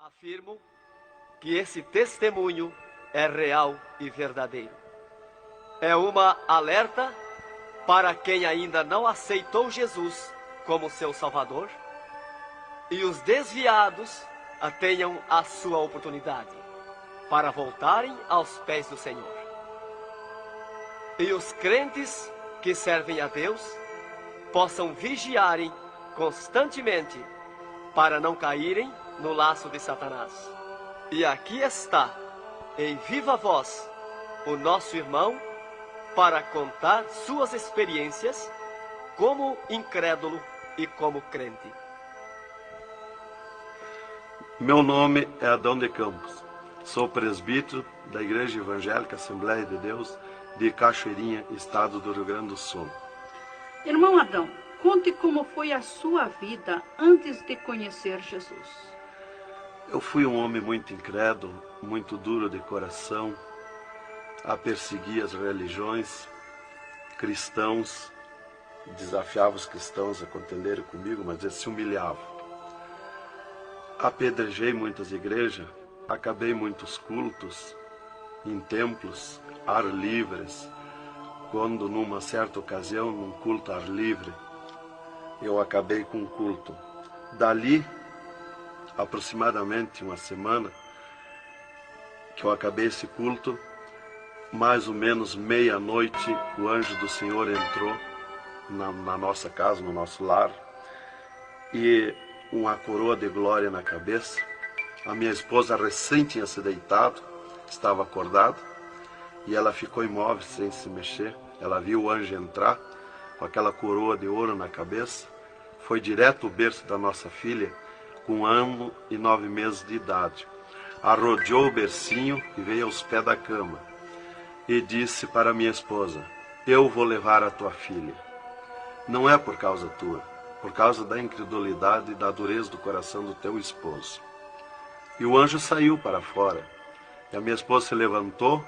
Afirmo que esse testemunho é real e verdadeiro. É uma alerta para quem ainda não aceitou Jesus como seu Salvador e os desviados tenham a sua oportunidade para voltarem aos pés do Senhor. E os crentes que servem a Deus possam vigiarem constantemente para não caírem no laço de Satanás. E aqui está, em viva voz, o nosso irmão para contar suas experiências como incrédulo e como crente. Meu nome é Adão de Campos. Sou presbítero da Igreja Evangélica Assembleia de Deus de Cachoeirinha, estado do Rio Grande do Sul. Irmão Adão, conte como foi a sua vida antes de conhecer Jesus. Eu fui um homem muito incrédulo, muito duro de coração, a perseguir as religiões, cristãos, desafiava os cristãos a contenderem comigo, mas eles se humilhavam. Apedrejei muitas igrejas, acabei muitos cultos, em templos, ar livres, quando numa certa ocasião, num culto ar livre, eu acabei com um culto. Dali, aproximadamente uma semana, que eu acabei esse culto, mais ou menos meia-noite, o anjo do Senhor entrou na nossa casa, no nosso lar, e uma coroa de glória na cabeça. A minha esposa recém tinha se deitado, estava acordada, e ela ficou imóvel, sem se mexer. Ela viu o anjo entrar, com aquela coroa de ouro na cabeça, foi direto ao berço da nossa filha, com 1 ano e 9 meses de idade. Arrodeou o bercinho e veio aos pés da cama, e disse para minha esposa: eu vou levar a tua filha. Não é por causa tua, por causa da incredulidade e da dureza do coração do teu esposo. E o anjo saiu para fora. E a minha esposa se levantou,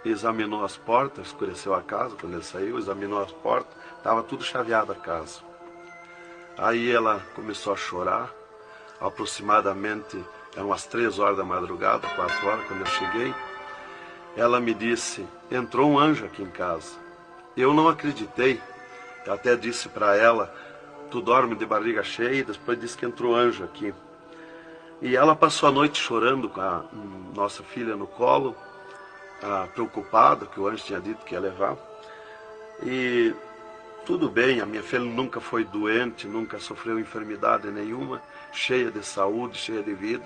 examinou as portas, escureceu a casa quando ele saiu, examinou as portas, estava tudo chaveado a casa. Aí ela começou a chorar, aproximadamente eram as 3 horas da madrugada, 4 horas, quando eu cheguei. Ela me disse: entrou um anjo aqui em casa. Eu não acreditei, eu até disse para ela: tu dorme de barriga cheia, e depois disse que entrou anjo aqui. E ela passou a noite chorando com a nossa filha no colo, preocupada, que o anjo tinha dito que ia levar. E tudo bem, a minha filha nunca foi doente, nunca sofreu enfermidade nenhuma, cheia de saúde, cheia de vida.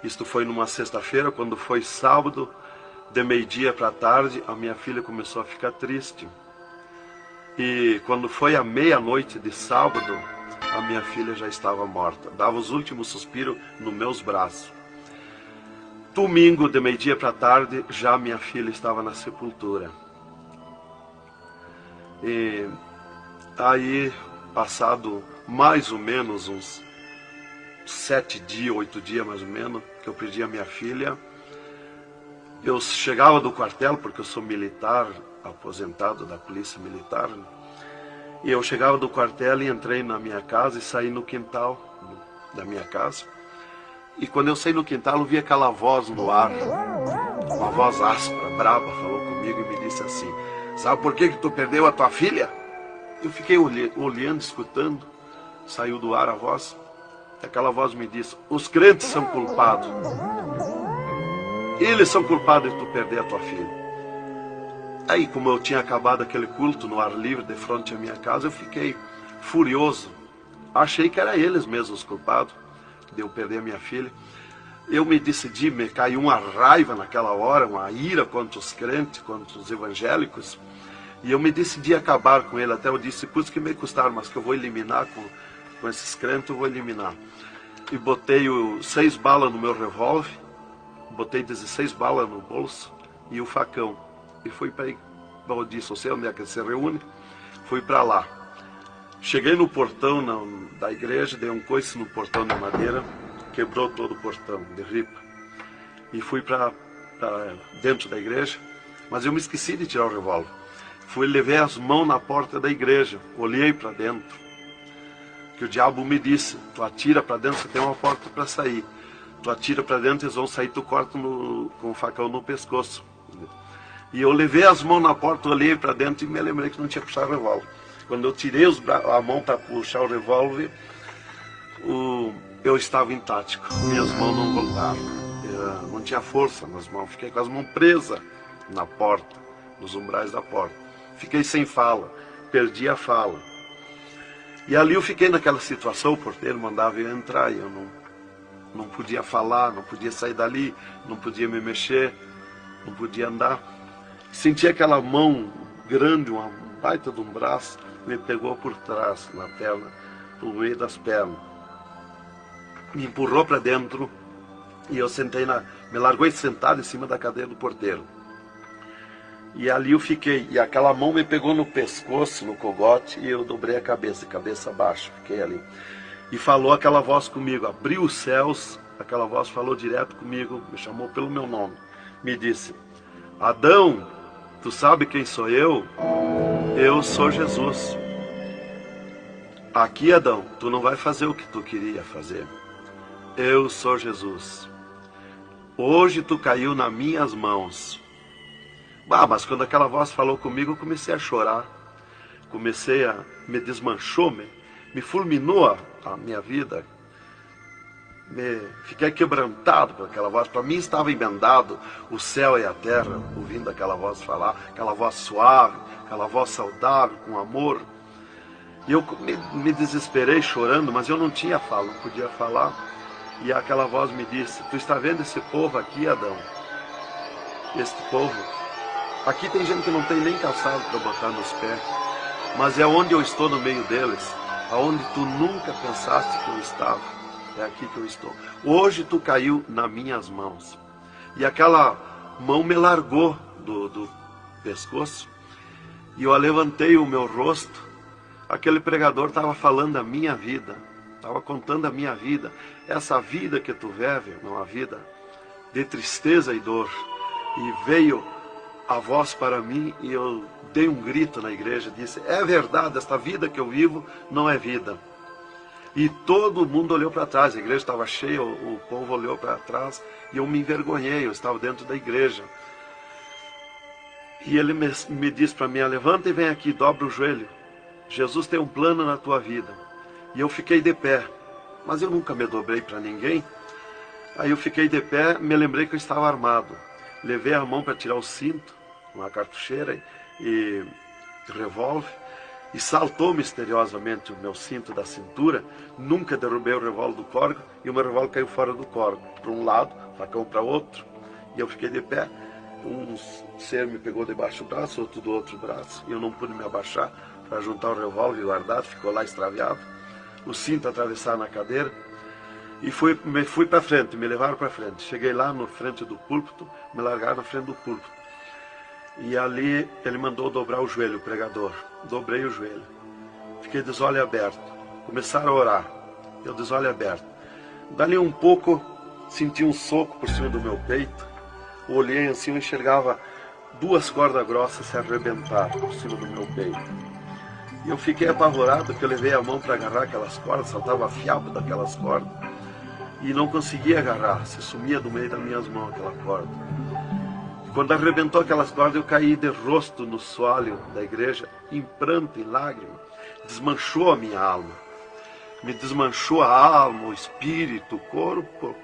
Isto foi numa sexta-feira. Quando foi sábado, de meio-dia para tarde, a minha filha começou a ficar triste. E quando foi à meia-noite de sábado, a minha filha já estava morta. Dava os últimos suspiros nos meus braços. Domingo, de meio-dia para tarde, já minha filha estava na sepultura. E aí, passado mais ou menos uns 7 dias, 8 dias mais ou menos, que eu perdi a minha filha, eu chegava do quartel, porque eu sou militar, aposentado da polícia militar, e eu chegava do quartel e entrei na minha casa e saí no quintal da minha casa. E quando eu saí no quintal, eu vi aquela voz no ar, uma voz áspera, brava, falou comigo e me disse assim: sabe por que tu perdeu a tua filha? Eu fiquei olhando, escutando, saiu do ar a voz, e aquela voz me disse: os crentes são culpados. Eles são culpados de tu perder a tua filha. Aí, como eu tinha acabado aquele culto no ar livre de frente à minha casa, eu fiquei furioso. Achei que eram eles mesmos os culpados de eu perder a minha filha. Eu me decidi, me caiu uma raiva naquela hora, uma ira contra os crentes, contra os evangélicos. E eu me decidi acabar com ele. Até eu disse: por isso que me custaram, mas que eu vou eliminar com esses crentes, eu vou eliminar. E botei 6 balas no meu revólver, botei 16 balas no bolso e o facão. E fui para aí, eu disse: você onde é que se reúne? Fui para lá. Cheguei no portão da igreja, dei um coice no portão de madeira, quebrou todo o portão de ripa. E fui para dentro da igreja, mas eu me esqueci de tirar o revólver. Fui, levei as mãos na porta da igreja, olhei para dentro. Que o diabo me disse: tu atira para dentro, você tem uma porta para sair. tu atira para dentro, eles vão sair, tu corta com o facão no pescoço. E eu levei as mãos na porta, olhei para dentro e me lembrei que não tinha puxado o revólver. Quando eu tirei a mão para puxar o revólver, eu estava intático, minhas mãos não voltaram, não tinha força nas mãos, fiquei com as mãos presas na porta, nos umbrais da porta. Fiquei sem fala, perdi a fala. E ali eu fiquei naquela situação, o porteiro mandava eu entrar e eu não podia falar, não podia sair dali, não podia me mexer, não podia andar. Senti aquela mão grande, uma baita de um braço, me pegou por trás, na perna, por meio das pernas. Me empurrou para dentro e eu sentei me largou sentado em cima da cadeira do porteiro. E ali eu fiquei, e aquela mão me pegou no pescoço, no cogote, e eu dobrei a cabeça abaixo, fiquei ali. E falou aquela voz comigo, abriu os céus, aquela voz falou direto comigo, me chamou pelo meu nome, me disse: Adão, tu sabe quem sou eu? Eu sou Jesus. Aqui, Adão, tu não vai fazer o que tu queria fazer. Eu sou Jesus. Hoje tu caiu nas minhas mãos. Mas quando aquela voz falou comigo, eu comecei a chorar. Me desmanchou, me fulminou a minha vida. Fiquei quebrantado por aquela voz. Para mim estava emendado o céu e a terra, ouvindo aquela voz falar, aquela voz suave, aquela voz saudável, com amor. E eu me desesperei chorando, mas eu não tinha fala, não podia falar. E aquela voz me disse: tu está vendo esse povo aqui, Adão? Este povo? Aqui tem gente que não tem nem calçado para botar nos pés, mas é onde eu estou no meio deles, aonde tu nunca pensaste que eu estava, é aqui que eu estou. Hoje tu caiu nas minhas mãos. E aquela mão me largou do pescoço, e eu levantei o meu rosto. Aquele pregador estava falando da minha vida, estava contando a minha vida, essa vida que tu vive, uma vida de tristeza e dor. E veio a voz para mim e eu dei um grito na igreja, disse: é verdade, esta vida que eu vivo não é vida. E todo mundo olhou para trás, a igreja estava cheia, o povo olhou para trás e eu me envergonhei, eu estava dentro da igreja. E ele me disse para mim: levanta e vem aqui, dobra o joelho. Jesus tem um plano na tua vida. E eu fiquei de pé, mas eu nunca me dobrei para ninguém. Aí eu fiquei de pé, me lembrei que eu estava armado. Levei a mão para tirar o cinto, uma cartucheira e revólver, e saltou misteriosamente o meu cinto da cintura. Nunca derrubei o revólver do córrego, e o meu revólver caiu fora do córrego, para um lado, facão para outro, e eu fiquei de pé. Um ser me pegou debaixo do braço, outro do outro braço, e eu não pude me abaixar para juntar o revólver e guardar, ficou lá extraviado. O cinto atravessar na cadeira, e fui para frente, me levaram para frente. Cheguei lá na frente do púlpito, me largaram na frente do púlpito. E ali ele mandou dobrar o joelho, o pregador. Dobrei o joelho. Fiquei de olho aberto. Começaram a orar. Eu de olho aberto. Dali um pouco, senti um soco por cima do meu peito. Olhei assim, eu enxergava duas cordas grossas se arrebentar por cima do meu peito. E eu fiquei apavorado, porque eu levei a mão para agarrar aquelas cordas, saltava fiapo daquelas cordas. E não conseguia agarrar, se sumia do meio das minhas mãos aquela corda. Quando arrebentou aquelas cordas, eu caí de rosto no soalho da igreja, em pranto, em lágrimas. Desmanchou a minha alma. Me desmanchou a alma, o espírito, o corpo.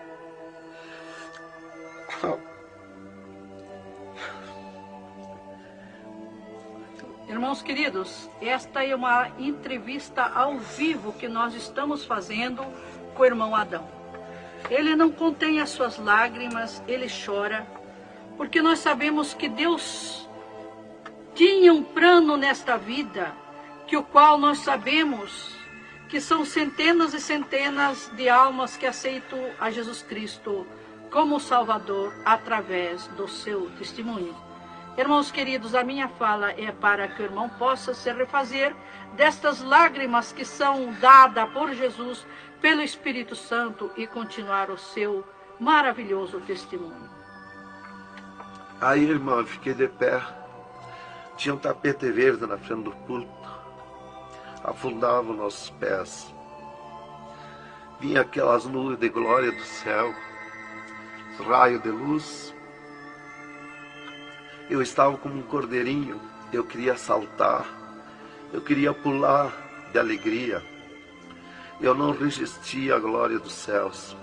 Irmãos queridos, esta é uma entrevista ao vivo que nós estamos fazendo com o irmão Adão. Ele não contém as suas lágrimas, ele chora, porque nós sabemos que Deus tinha um plano nesta vida, que o qual nós sabemos que são centenas e centenas de almas que aceitam a Jesus Cristo como Salvador através do seu testemunho. Irmãos queridos, a minha fala é para que o irmão possa se refazer destas lágrimas que são dadas por Jesus, pelo Espírito Santo, e continuar o seu maravilhoso testemunho. Aí, irmão, eu fiquei de pé. Tinha um tapete verde na frente do púlpito. Afundava os nossos pés. Vinha aquelas nuvens de glória do céu. raio de luz. Eu estava como um cordeirinho, eu queria saltar, eu queria pular de alegria. Eu não resistia à glória dos céus.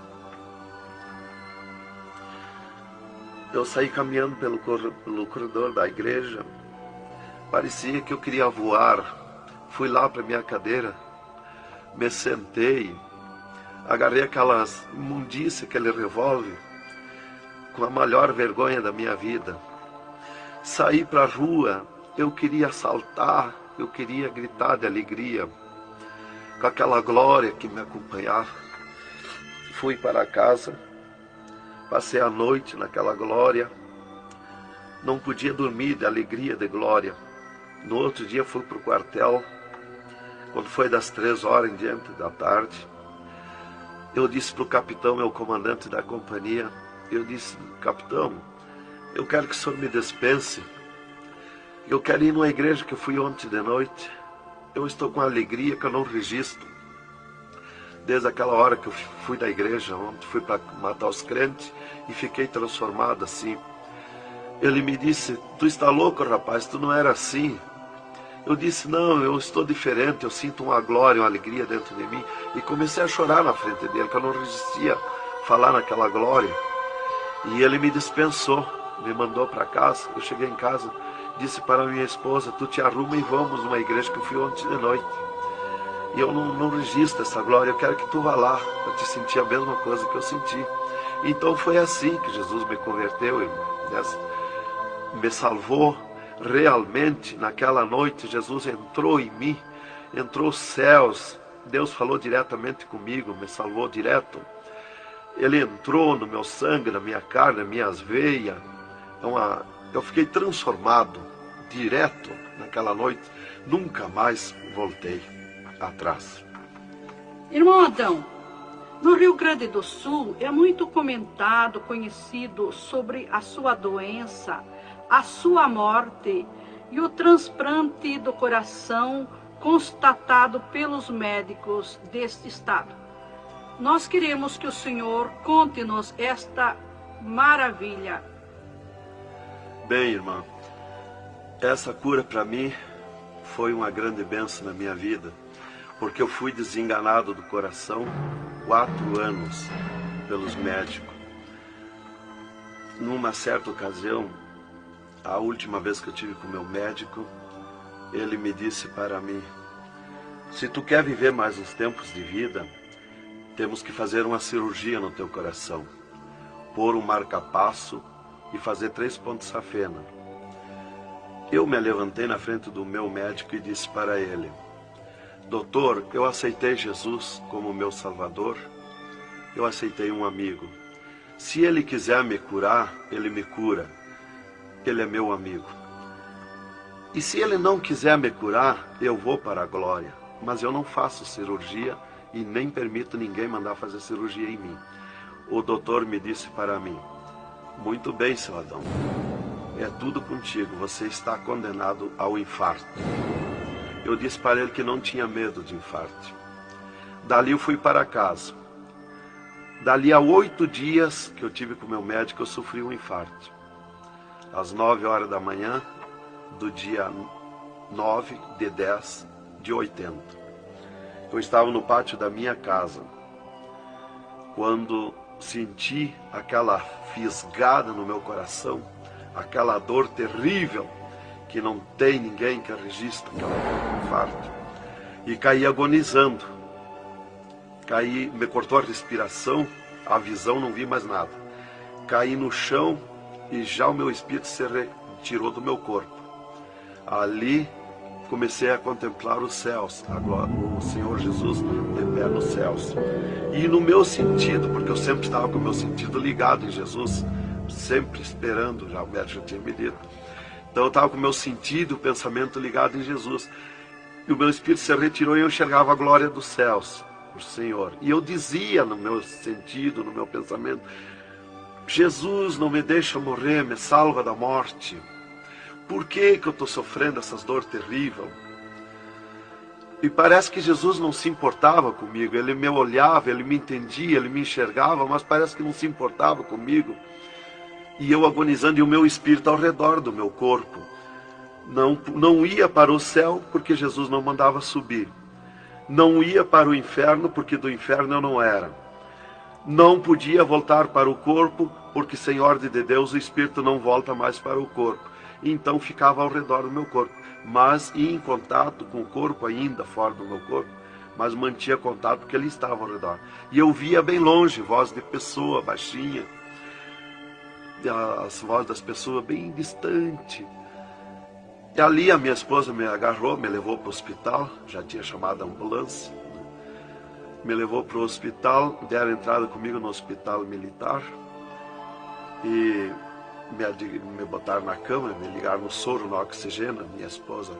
Eu saí caminhando pelo corredor da igreja. Parecia que eu queria voar. Fui lá para minha cadeira, me sentei, agarrei aquelas imundícias, aquele revólver, com a maior vergonha da minha vida. Saí para a rua, eu queria saltar, eu queria gritar de alegria, com aquela glória que me acompanhava. Fui para casa, passei a noite naquela glória, não podia dormir de alegria, de glória. No outro dia fui para o quartel, quando foi das 3 horas em diante da tarde. Eu disse para o capitão, meu comandante da companhia, eu disse: capitão, eu quero que o senhor me dispense. Eu quero ir numa igreja que eu fui ontem de noite. Eu estou com alegria que eu não registro. Desde aquela hora que eu fui da igreja ontem, fui para matar os crentes e fiquei transformado assim. Ele me disse: tu está louco, rapaz, tu não era assim. Eu disse: não, eu estou diferente, eu sinto uma glória, uma alegria dentro de mim. E comecei a chorar na frente dele, que eu não resistia a falar naquela glória. E ele me dispensou, me mandou para casa. Eu cheguei em casa, disse para minha esposa: tu te arruma e vamos numa igreja que eu fui ontem de noite. E eu não registro essa glória, eu quero que tu vá lá, para te sentir a mesma coisa que eu senti. Então foi assim que Jesus me converteu, me salvou. Realmente, naquela noite, Jesus entrou em mim, entrou os céus, Deus falou diretamente comigo, me salvou direto. Ele entrou no meu sangue, na minha carne, nas minhas veias. Eu fiquei transformado, direto, naquela noite. Nunca mais voltei atrás. Irmão Adão, no Rio Grande do Sul é muito comentado, conhecido sobre a sua doença, a sua morte e o transplante do coração constatado pelos médicos deste estado. Nós queremos que o Senhor conte-nos esta maravilha. Bem, irmã, essa cura para mim foi uma grande bênção na minha vida, porque eu fui desenganado do coração 4 anos pelos médicos. Numa certa ocasião, a última vez que eu tive com o meu médico, ele me disse para mim: se tu quer viver mais uns tempos de vida, temos que fazer uma cirurgia no teu coração, pôr um marca-passo e fazer 3 pontos safena. Eu me levantei na frente do meu médico e disse para ele: doutor, eu aceitei Jesus como meu salvador, eu aceitei um amigo. Se ele quiser me curar, ele me cura. Ele é meu amigo. E se ele não quiser me curar, eu vou para a glória. Mas eu não faço cirurgia e nem permito ninguém mandar fazer cirurgia em mim. O doutor me disse para mim: muito bem, seu Adão, é tudo contigo, você está condenado ao infarto. Eu disse para ele que não tinha medo de infarto. Dali eu fui para casa. Dali a 8 dias que eu tive com o meu médico, eu sofri um infarto. Às 9 horas da manhã do dia 9 de 10 de 80. Eu estava no pátio da minha casa, quando senti aquela fisgada no meu coração, aquela dor terrível, que não tem ninguém que registre aquela infarto, e caí agonizando. Caí, me cortou a respiração, a visão, não vi mais nada. Caí no chão e já o meu espírito se retirou do meu corpo. Ali comecei a contemplar os céus, o Senhor Jesus de pé nos céus. E no meu sentido, porque eu sempre estava com o meu sentido ligado em Jesus, sempre esperando, já o médico já tinha me dito. Então eu estava com o meu sentido, o pensamento ligado em Jesus. E o meu espírito se retirou e eu enxergava a glória dos céus, o Senhor. E eu dizia no meu sentido, no meu pensamento: Jesus, não me deixa morrer, me salva da morte. Por que eu estou sofrendo essas dores terríveis? E parece que Jesus não se importava comigo. Ele me olhava, ele me entendia, ele me enxergava, mas parece que não se importava comigo. E eu agonizando, e o meu espírito ao redor do meu corpo. Não ia para o céu, porque Jesus não mandava subir. Não ia para o inferno, porque do inferno eu não era. Não podia voltar para o corpo, porque sem ordem de Deus o espírito não volta mais para o corpo. Então ficava ao redor do meu corpo, mas ia em contato com o corpo ainda, fora do meu corpo, mas mantinha contato porque ele estava ao redor. E eu via bem longe, voz de pessoa, baixinha, as vozes das pessoas bem distante. E ali a minha esposa me agarrou, me levou para o hospital, já tinha chamado a ambulância, me levou para o hospital, deram entrada comigo no hospital militar e me botaram na cama, me ligaram no soro, no oxigênio. Minha esposa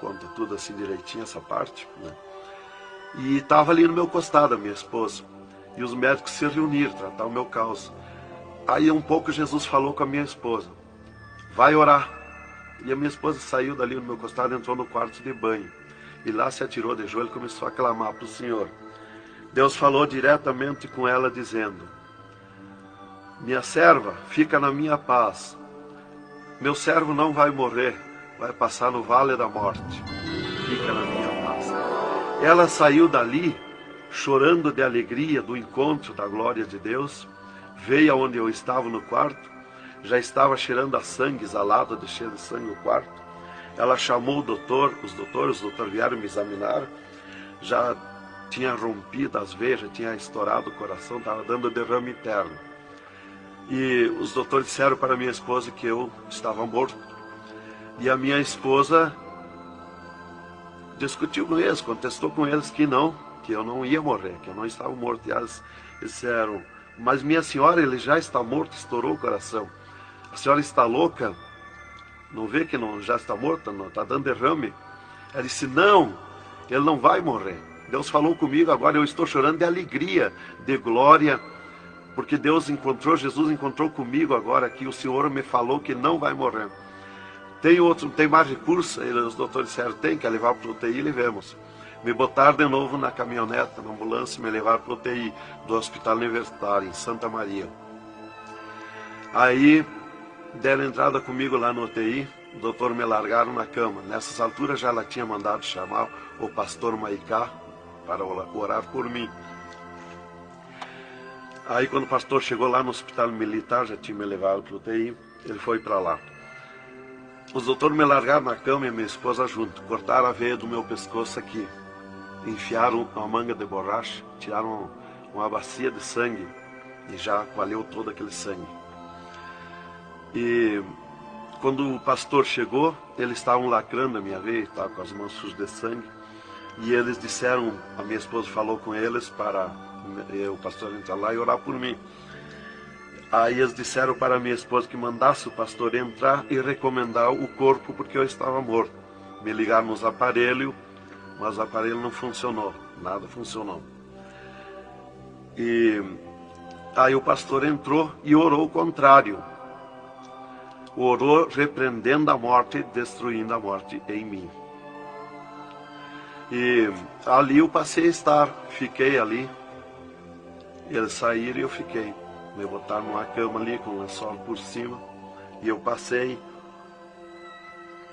conta tudo assim direitinho, essa parte, né? E estava ali no meu costado a minha esposa, e os médicos se reuniram, tratar o meu caso. Aí um pouco Jesus falou com a minha esposa, vai orar. E a minha esposa saiu dali no meu costado, entrou no quarto de banho, e lá se atirou de joelho e começou a clamar para o Senhor. Deus falou diretamente com ela dizendo, minha serva, fica na minha paz. Meu servo não vai morrer, vai passar no vale da morte. Fica na minha paz. Ela saiu dali, chorando de alegria do encontro da glória de Deus, veio aonde eu estava no quarto, já estava cheirando a sangue, exalado de cheiro de sangue no quarto. Ela chamou o doutor, os doutores vieram me examinar, já tinha rompido as veias, já tinha estourado o coração, estava dando derrame interno. E os doutores disseram para minha esposa que eu estava morto. E a minha esposa discutiu com eles, contestou com eles que eu não ia morrer, que eu não estava morto. E eles disseram, mas minha senhora, ele já está morto, estourou o coração. A senhora está louca? Não vê que não, já está morta, não está dando derrame? Ela disse, não, ele não vai morrer. Deus falou comigo, agora eu estou chorando de alegria, de glória, porque Jesus encontrou comigo agora aqui, o Senhor me falou que não vai morrer. Tem mais recurso? Os doutores disseram, tem que levar para o UTI, levemos. Me botaram de novo na caminhonete, na ambulância, me levaram para o UTI do Hospital Universitário, em Santa Maria. Aí, deram entrada comigo lá no UTI, o doutor me largaram na cama. Nessas alturas já ela tinha mandado chamar o pastor Maicá para orar por mim. Aí quando o pastor chegou lá no hospital militar, já tinha me levado para o UTI, ele foi para lá. Os doutores me largaram na cama e minha esposa junto, cortaram a veia do meu pescoço aqui, enfiaram uma manga de borracha, tiraram uma bacia de sangue e já valeu todo aquele sangue. E quando o pastor chegou, eles estavam lacrando a minha veia, estava com as mãos sujas de sangue, e eles disseram, a minha esposa falou com eles para o pastor entrar lá e orar por mim. Aí eles disseram para a minha esposa que mandasse o pastor entrar e recomendar o corpo, porque eu estava morto. Me ligaram nos aparelhos, mas o aparelho não funcionou, nada funcionou. E aí o pastor entrou e orou o contrário. Orou repreendendo a morte, destruindo a morte em mim. E ali eu passei a estar, fiquei ali. Eles saíram e eu fiquei. Me botaram numa cama ali com um lençol por cima. E eu passei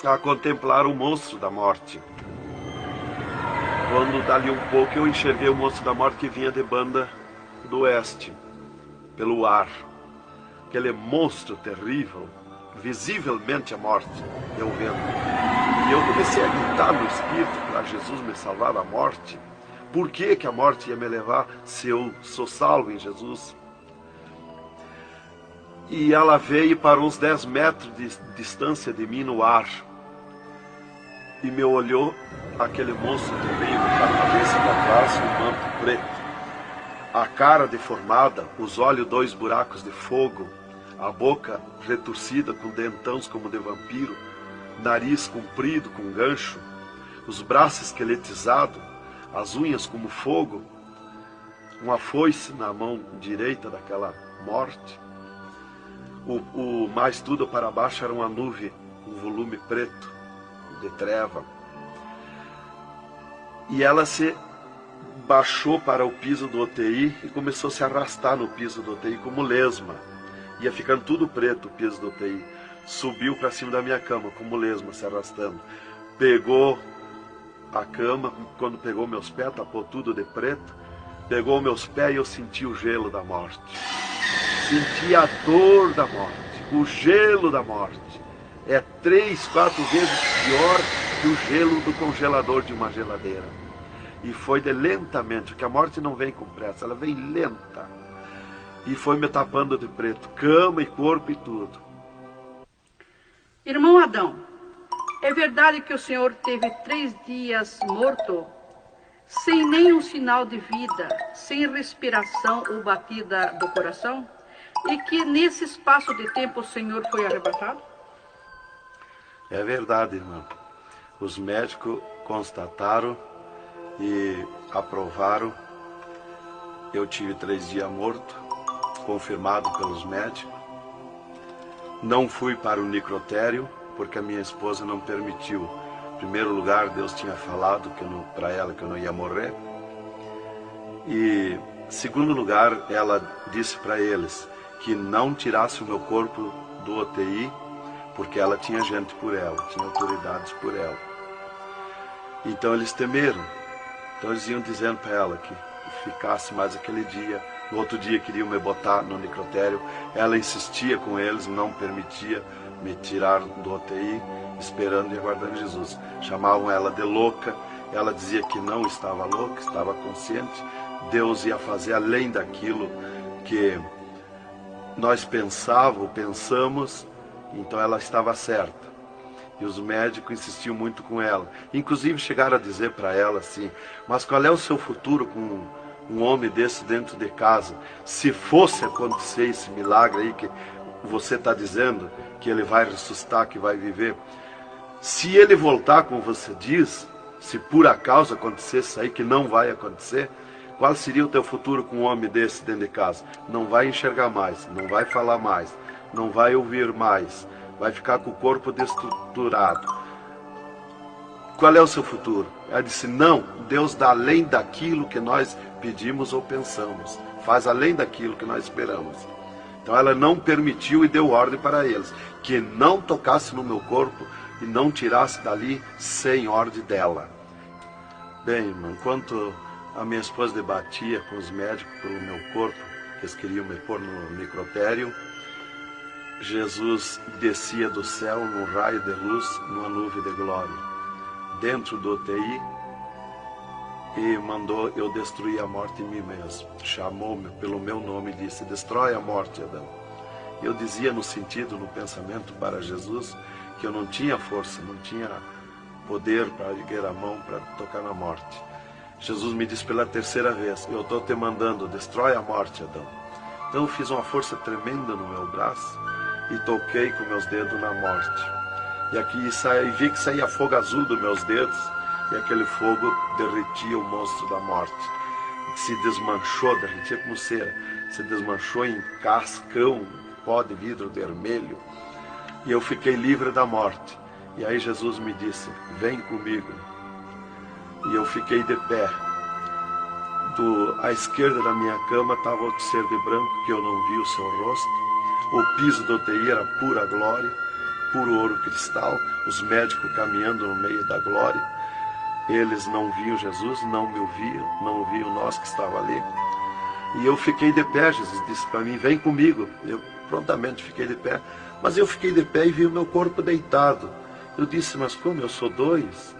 a contemplar o monstro da morte. Quando dali um pouco eu enxerguei o monstro da morte que vinha de Banda do Oeste, pelo ar. Aquele monstro terrível, visivelmente a morte, eu vendo. E eu comecei a gritar no espírito para Jesus me salvar da morte. Por que que a morte ia me levar se eu sou salvo em Jesus? E ela veio para uns 10 metros de distância de mim no ar. E me olhou, aquele monstro terrível, com a cabeça para trás, um manto preto. A cara deformada, os olhos 2 buracos de fogo, a boca retorcida com dentões como de vampiro, nariz comprido com gancho, os braços esqueletizados, as unhas como fogo, uma foice na mão direita daquela morte. O mais tudo para baixo era uma nuvem, um volume preto de treva. E ela se baixou para o piso do UTI e começou a se arrastar no piso do UTI como lesma. Ia ficando tudo preto o piso do UTI. Subiu para cima da minha cama como lesma, se arrastando. Pegou a cama, quando pegou meus pés, tapou tudo de preto. Pegou meus pés e eu senti o gelo da morte. Senti a dor da morte, o gelo da morte. É 3, 4 vezes pior que o gelo do congelador de uma geladeira. E foi de lentamente, porque a morte não vem com pressa, ela vem lenta. E foi me tapando de preto, cama e corpo e tudo. Irmão Adão, é verdade que o senhor teve 3 dias morto, sem nenhum sinal de vida, sem respiração ou batida do coração? E que nesse espaço de tempo o senhor foi arrebatado? É verdade, irmão. Os médicos constataram e aprovaram. Eu tive 3 dias morto, confirmado pelos médicos. Não fui para o necrotério, porque a minha esposa não permitiu. Em primeiro lugar, Deus tinha falado para ela que eu não ia morrer. E, em segundo lugar, ela disse para eles que não tirasse o meu corpo do UTI, porque ela tinha gente por ela, tinha autoridades por ela. Então eles temeram. Então eles iam dizendo para ela que ficasse mais aquele dia. No outro dia queriam me botar no necrotério. Ela insistia com eles, não permitia me tirar do UTI, esperando e aguardando Jesus. Chamavam ela de louca. Ela dizia que não estava louca, estava consciente. Deus ia fazer além daquilo que nós pensamos. Então ela estava certa. E os médicos insistiam muito com ela. Inclusive chegaram a dizer para ela assim: mas qual é o seu futuro com um homem desse dentro de casa? Se fosse acontecer esse milagre aí que você está dizendo, que ele vai ressuscitar, que vai viver. Se ele voltar, como você diz, se por acaso acontecesse isso aí, que não vai acontecer, qual seria o teu futuro com um homem desse dentro de casa? Não vai enxergar mais, não vai falar mais, não vai ouvir mais, vai ficar com o corpo destruturado. Qual é o seu futuro? Ela disse: não, Deus dá além daquilo que nós pedimos ou pensamos, faz além daquilo que nós esperamos. Então ela não permitiu e deu ordem para eles, que não tocasse no meu corpo e não tirasse dali sem ordem dela. Bem, irmão, enquanto a minha esposa debatia com os médicos pelo meu corpo, que eles queriam me pôr no necrotério, Jesus descia do céu num raio de luz, numa nuvem de glória, dentro do UTI, e mandou eu destruir a morte em mim mesmo. Chamou-me pelo meu nome e disse: destrói a morte, Adão. Eu dizia no sentido, no pensamento para Jesus, que eu não tinha força, não tinha poder para erguer a mão para tocar na morte. Jesus me disse pela 3ª vez: eu estou te mandando, destrói a morte, Adão. Então eu fiz uma força tremenda no meu braço e toquei com meus dedos na morte. E aqui vi que saía fogo azul dos meus dedos, e aquele fogo derretia o monstro da morte. Se desmanchou, derretia como cera, se desmanchou em cascão, pó de vidro vermelho, e eu fiquei livre da morte. E aí Jesus me disse: vem comigo. E eu fiquei de pé. À esquerda da minha cama estava outro ser de branco, que eu não vi o seu rosto. O piso do UTI era pura glória, puro ouro cristal, os médicos caminhando no meio da glória. Eles não viam Jesus, não me ouviam, não ouviam nós que estava ali. E eu fiquei de pé. Jesus disse para mim: vem comigo. Eu prontamente fiquei de pé. Mas eu fiquei de pé e vi o meu corpo deitado. Eu disse: mas como eu sou 2?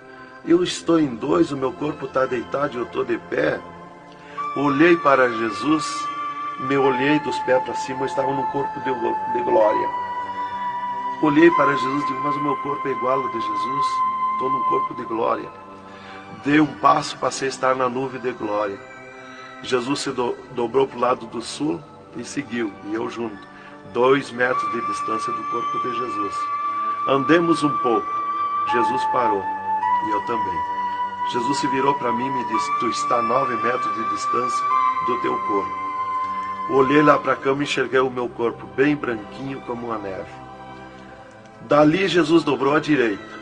Eu estou em 2, o meu corpo está deitado e eu estou de pé. Olhei para Jesus, me olhei dos pés para cima, eu estava num corpo de glória. Olhei para Jesus e digo: mas o meu corpo é igual ao de Jesus, estou num corpo de glória. Dei um passo, passei a estar na nuvem de glória. Jesus se dobrou para o lado do sul e seguiu, e eu junto, 2 metros de distância do corpo de Jesus. Andemos um pouco, Jesus parou, e eu também. Jesus se virou para mim e me disse: tu está a 9 metros de distância do teu corpo. Olhei lá para a cama e enxerguei o meu corpo bem branquinho como uma neve. Dali Jesus dobrou à direita.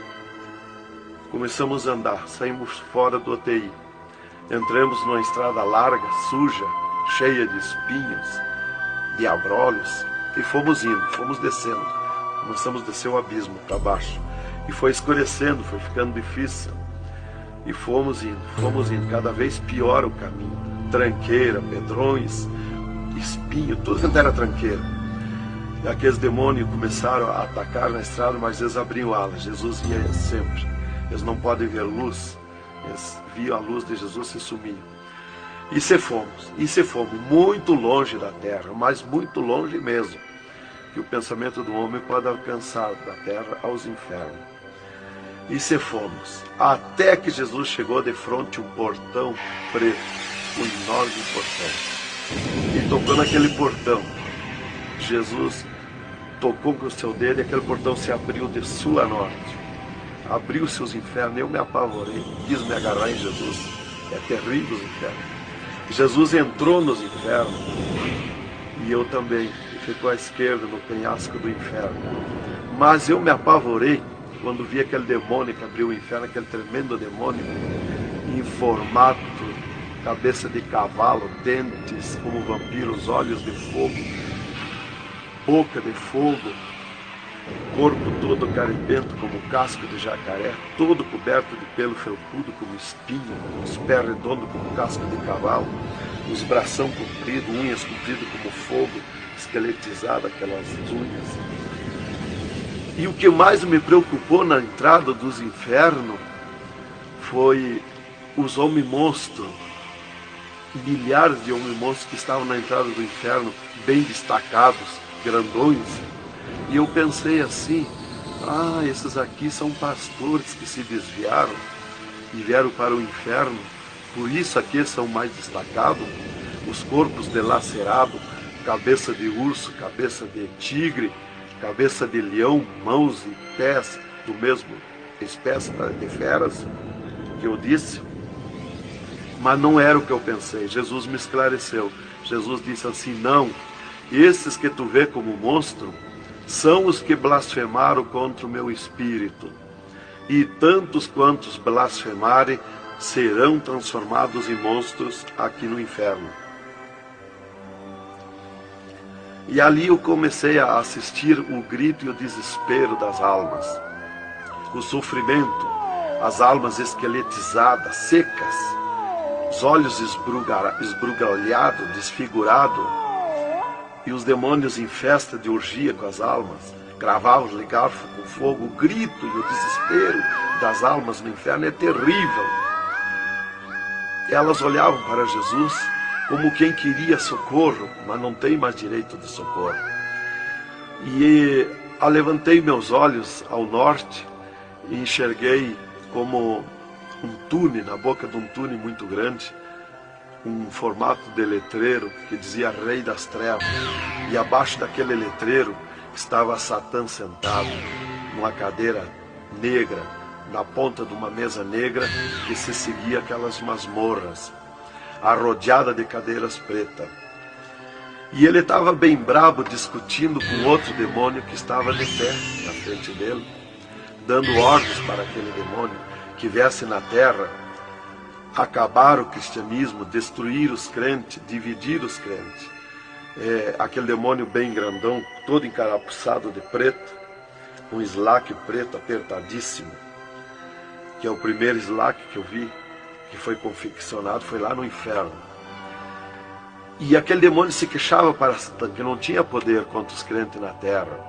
Começamos a andar, saímos fora do UTI. Entramos numa estrada larga, suja, cheia de espinhos, de abrolhos, e fomos indo, fomos descendo. Começamos a descer o abismo para baixo. E foi escurecendo, foi ficando difícil. E fomos indo, cada vez pior o caminho. Tranqueira, pedrões, espinho, tudo era tranqueira. E aqueles demônios começaram a atacar na estrada, mas eles abriam alas. Jesus ia sempre. Eles não podem ver luz. Eles viam a luz de Jesus e sumiam. E se fomos muito longe da terra, mas muito longe mesmo, que o pensamento do homem pode alcançar da terra aos infernos. E se fomos, até que Jesus chegou de frente a um portão preto, um enorme portão. E tocou naquele portão. Jesus tocou com o seu dedo e aquele portão se abriu de sul a norte. Abriu-se os infernos, eu me apavorei, quis me agarrar em Jesus. É terrível os infernos. Jesus entrou nos infernos e eu também. Ficou à esquerda no penhasco do inferno. Mas eu me apavorei quando vi aquele demônio que abriu o inferno, aquele tremendo demônio, em formato, cabeça de cavalo, dentes como vampiros, olhos de fogo, boca de fogo, corpo todo caribento como casco de jacaré, todo coberto de pelo felpudo como espinho, os pés redondos como casco de cavalo, os bração compridos, unhas compridas como fogo, esqueletizado aquelas unhas. E o que mais me preocupou na entrada dos infernos foi os homens-monstros, milhares de homens-monstros que estavam na entrada do inferno, bem destacados, grandões. E eu pensei assim, esses aqui são pastores que se desviaram e vieram para o inferno, por isso aqui são mais destacados, os corpos dilacerados, cabeça de urso, cabeça de tigre, cabeça de leão, mãos e pés do mesmo espécie de feras que eu disse. Mas não era o que eu pensei. Jesus me esclareceu. Jesus disse assim, não, esses que tu vê como monstro são os que blasfemaram contra o meu espírito. E tantos quantos blasfemarem serão transformados em monstros aqui no inferno. E ali eu comecei a assistir o grito e o desespero das almas. O sofrimento, as almas esqueletizadas, secas, os olhos esbugalhados, desfigurados, e os demônios em festa de orgia com as almas, cravavam os garfos com fogo, o grito e o desespero das almas no inferno é terrível. Elas olhavam para Jesus como quem queria socorro, mas não tem mais direito de socorro. E levantei meus olhos ao norte e enxerguei como um túnel, na boca de um túnel muito grande, um formato de letreiro que dizia Rei das Trevas. E abaixo daquele letreiro estava Satã sentado numa cadeira negra, na ponta de uma mesa negra que se seguia aquelas masmorras, arrodeada de cadeiras pretas. E ele estava bem bravo discutindo com outro demônio que estava de pé na frente dele, dando ordens para aquele demônio que viesse na terra acabar o cristianismo, destruir os crentes, dividir os crentes. Aquele demônio bem grandão, todo encarapuçado de preto, um slack preto apertadíssimo, que é o primeiro slack que eu vi, que foi confeccionado, foi lá no inferno. E aquele demônio se queixava para Satã, que não tinha poder contra os crentes na terra.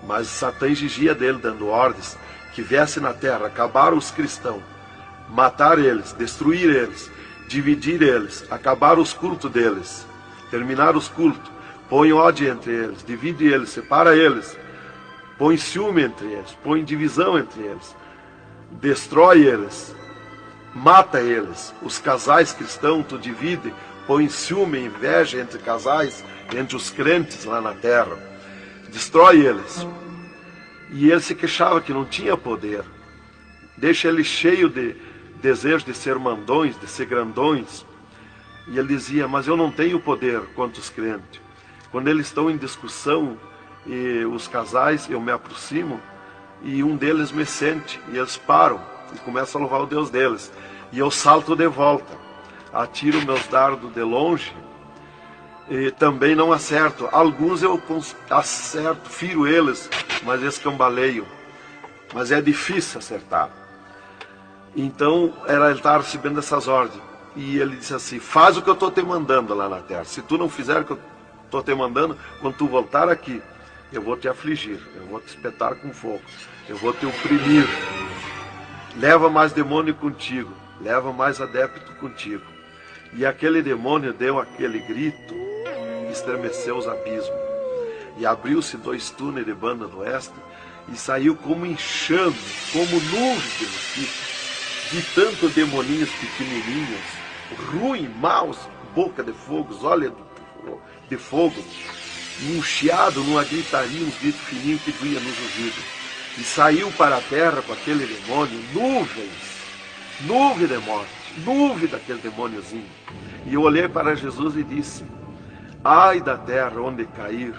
Mas Satã exigia dele, dando ordens, que viesse na terra, acabar os cristãos, matar eles, destruir eles, dividir eles, acabar os cultos deles, terminar os cultos, põe ódio entre eles, divide eles, separa eles, põe ciúme entre eles, põe divisão entre eles, destrói eles, mata eles. Os casais cristãos tu divide, põe ciúme e inveja entre casais, entre os crentes lá na terra, destrói eles. E ele se queixava que não tinha poder, deixa ele cheio de desejo de ser mandões, de ser grandões. E ele dizia, mas eu não tenho poder contra os crentes. Quando eles estão em discussão, e os casais, eu me aproximo, e um deles me sente, e eles param. e começam a louvar o Deus deles. E eu salto de volta, atiro meus dardos de longe e também não acerto. Alguns eu acerto, firo eles, mas escambaleio. Mas é difícil acertar. Então ele estava recebendo essas ordens. E ele disse assim: faz o que eu estou te mandando lá na terra. Se tu não fizer o que eu estou te mandando, quando tu voltar aqui, eu vou te afligir, eu vou te espetar com fogo, eu vou te oprimir. Leva mais demônio contigo, leva mais adepto contigo. E aquele demônio deu aquele grito, estremeceu os abismos. E abriu-se 2 túneis de banda do oeste, e saiu como enxame, como nuvem de mosquitos, de tanto demoninhos pequenininhos, ruins, maus, boca de fogo, olhos de fogo, num chiado, numa gritaria, uns gritos fininhos que doía nos ouvidos. E saiu para a terra com aquele demônio, nuvem de morte, nuvem daquele demôniozinho. E eu olhei para Jesus e disse: ai da terra onde cair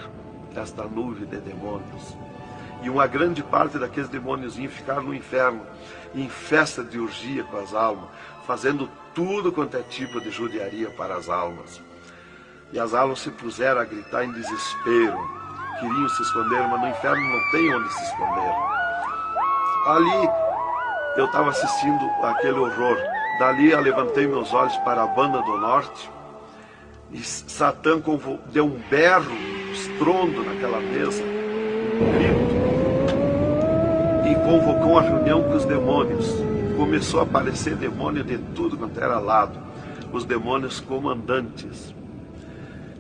esta nuvem de demônios. E uma grande parte daqueles demôniozinhos ficaram no inferno, em festa de orgia com as almas, fazendo tudo quanto é tipo de judiaria para as almas. E as almas se puseram a gritar em desespero, queriam se esconder, mas no inferno não tem onde se esconder. Ali eu estava assistindo aquele horror. Dali eu levantei meus olhos para a banda do norte, e Satã deu um berro, um estrondo naquela mesa, um grito, e convocou uma reunião com os demônios. Começou a aparecer demônio de tudo quanto era lado, os demônios comandantes.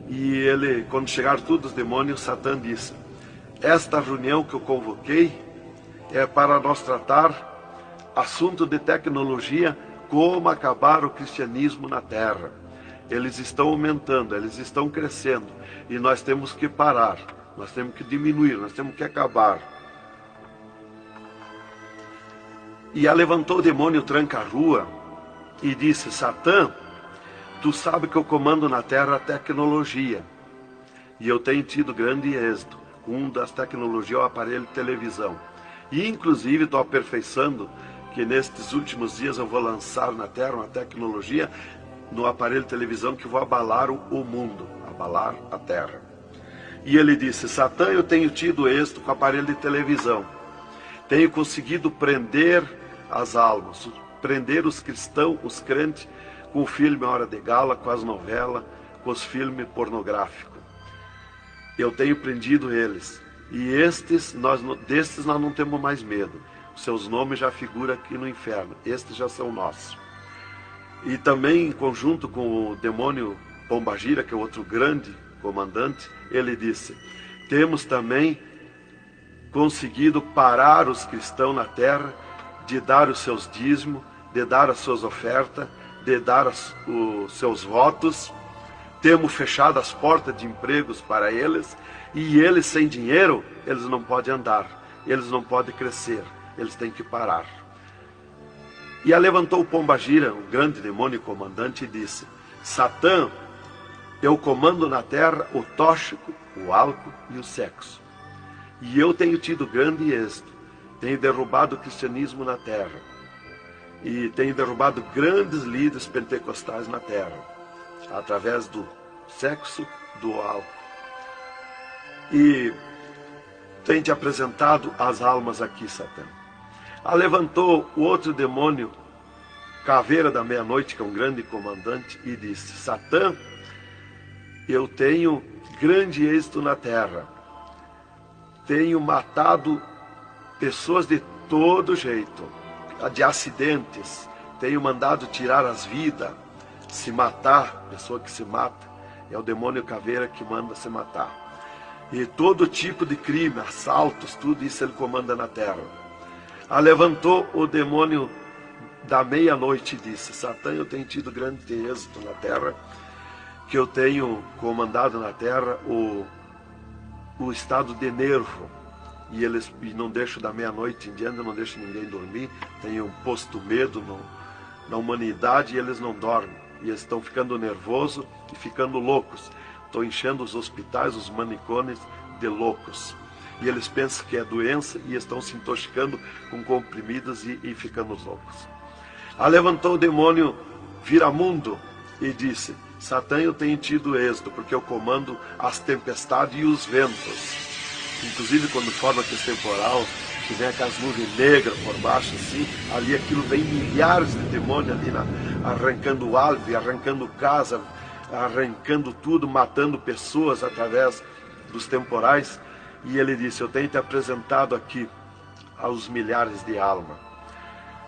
E ele, quando chegaram todos os demônios, Satã disse: esta reunião que eu convoquei é para nós tratar assunto de tecnologia, como acabar o cristianismo na terra. Eles estão aumentando, eles estão crescendo, e nós temos que parar, nós temos que diminuir, nós temos que acabar. E levantou o demônio tranca-rua e disse: Satã, tu sabe que eu comando na terra a tecnologia, e eu tenho tido grande êxito. Um das tecnologias é o aparelho de televisão, e inclusive estou aperfeiçoando que nestes últimos dias eu vou lançar na terra uma tecnologia no aparelho de televisão que vai abalar o mundo, abalar a terra. E ele disse: Satã, eu tenho tido êxito com o aparelho de televisão, tenho conseguido prender as almas, prender os cristãos, os crentes, com o filme Hora de Gala, com as novelas, com os filmes pornográficos. Eu tenho prendido eles, e destes nós não temos mais medo. Os seus nomes já figuram aqui no inferno, estes já são nossos. E também em conjunto com o demônio Pombagira, que é outro grande comandante, ele disse: temos também conseguido parar os cristãos na terra de dar os seus dízimos, de dar as suas ofertas, de dar os seus votos. Temos fechado as portas de empregos para eles, e eles sem dinheiro, eles não podem andar, eles não podem crescer, eles têm que parar. E levantou o Pombagira, um grande demônio comandante, e disse: Satã, eu comando na terra o tóxico, o álcool e o sexo. E eu tenho tido grande êxito, tenho derrubado o cristianismo na terra, e tenho derrubado grandes líderes pentecostais na terra, através do sexo, do álcool. E tenho te apresentado as almas aqui, Satã. Levantou o outro demônio, Caveira da Meia-Noite, que é um grande comandante, e disse: Satã, eu tenho grande êxito na terra, tenho matado pessoas de todo jeito, de acidentes, tenho mandado tirar as vidas, se matar, pessoa que se mata, é o demônio Caveira que manda se matar. E todo tipo de crime, assaltos, tudo isso ele comanda na terra. Levantou o demônio da meia-noite e disse: Satã, eu tenho tido grande êxito na terra, que eu tenho comandado na terra o estado de nervo, e não deixo da meia-noite em diante, não deixo ninguém dormir, tenho posto medo na humanidade, e eles não dormem, e eles estão ficando nervosos e ficando loucos. Estou enchendo os hospitais, os manicômios de loucos. e eles pensam que é doença e estão se intoxicando com comprimidos e ficando loucos. Levantou o demônio Viramundo e disse: Satã, eu tenho tido êxito, porque eu comando as tempestades e os ventos. Inclusive quando forma aquele temporal, que vem aquelas nuvens negras por baixo assim, ali aquilo vem milhares de demônios ali, arrancando árvore, arrancando casa, arrancando tudo, matando pessoas através dos temporais. E ele disse: eu tenho te apresentado aqui aos milhares de almas.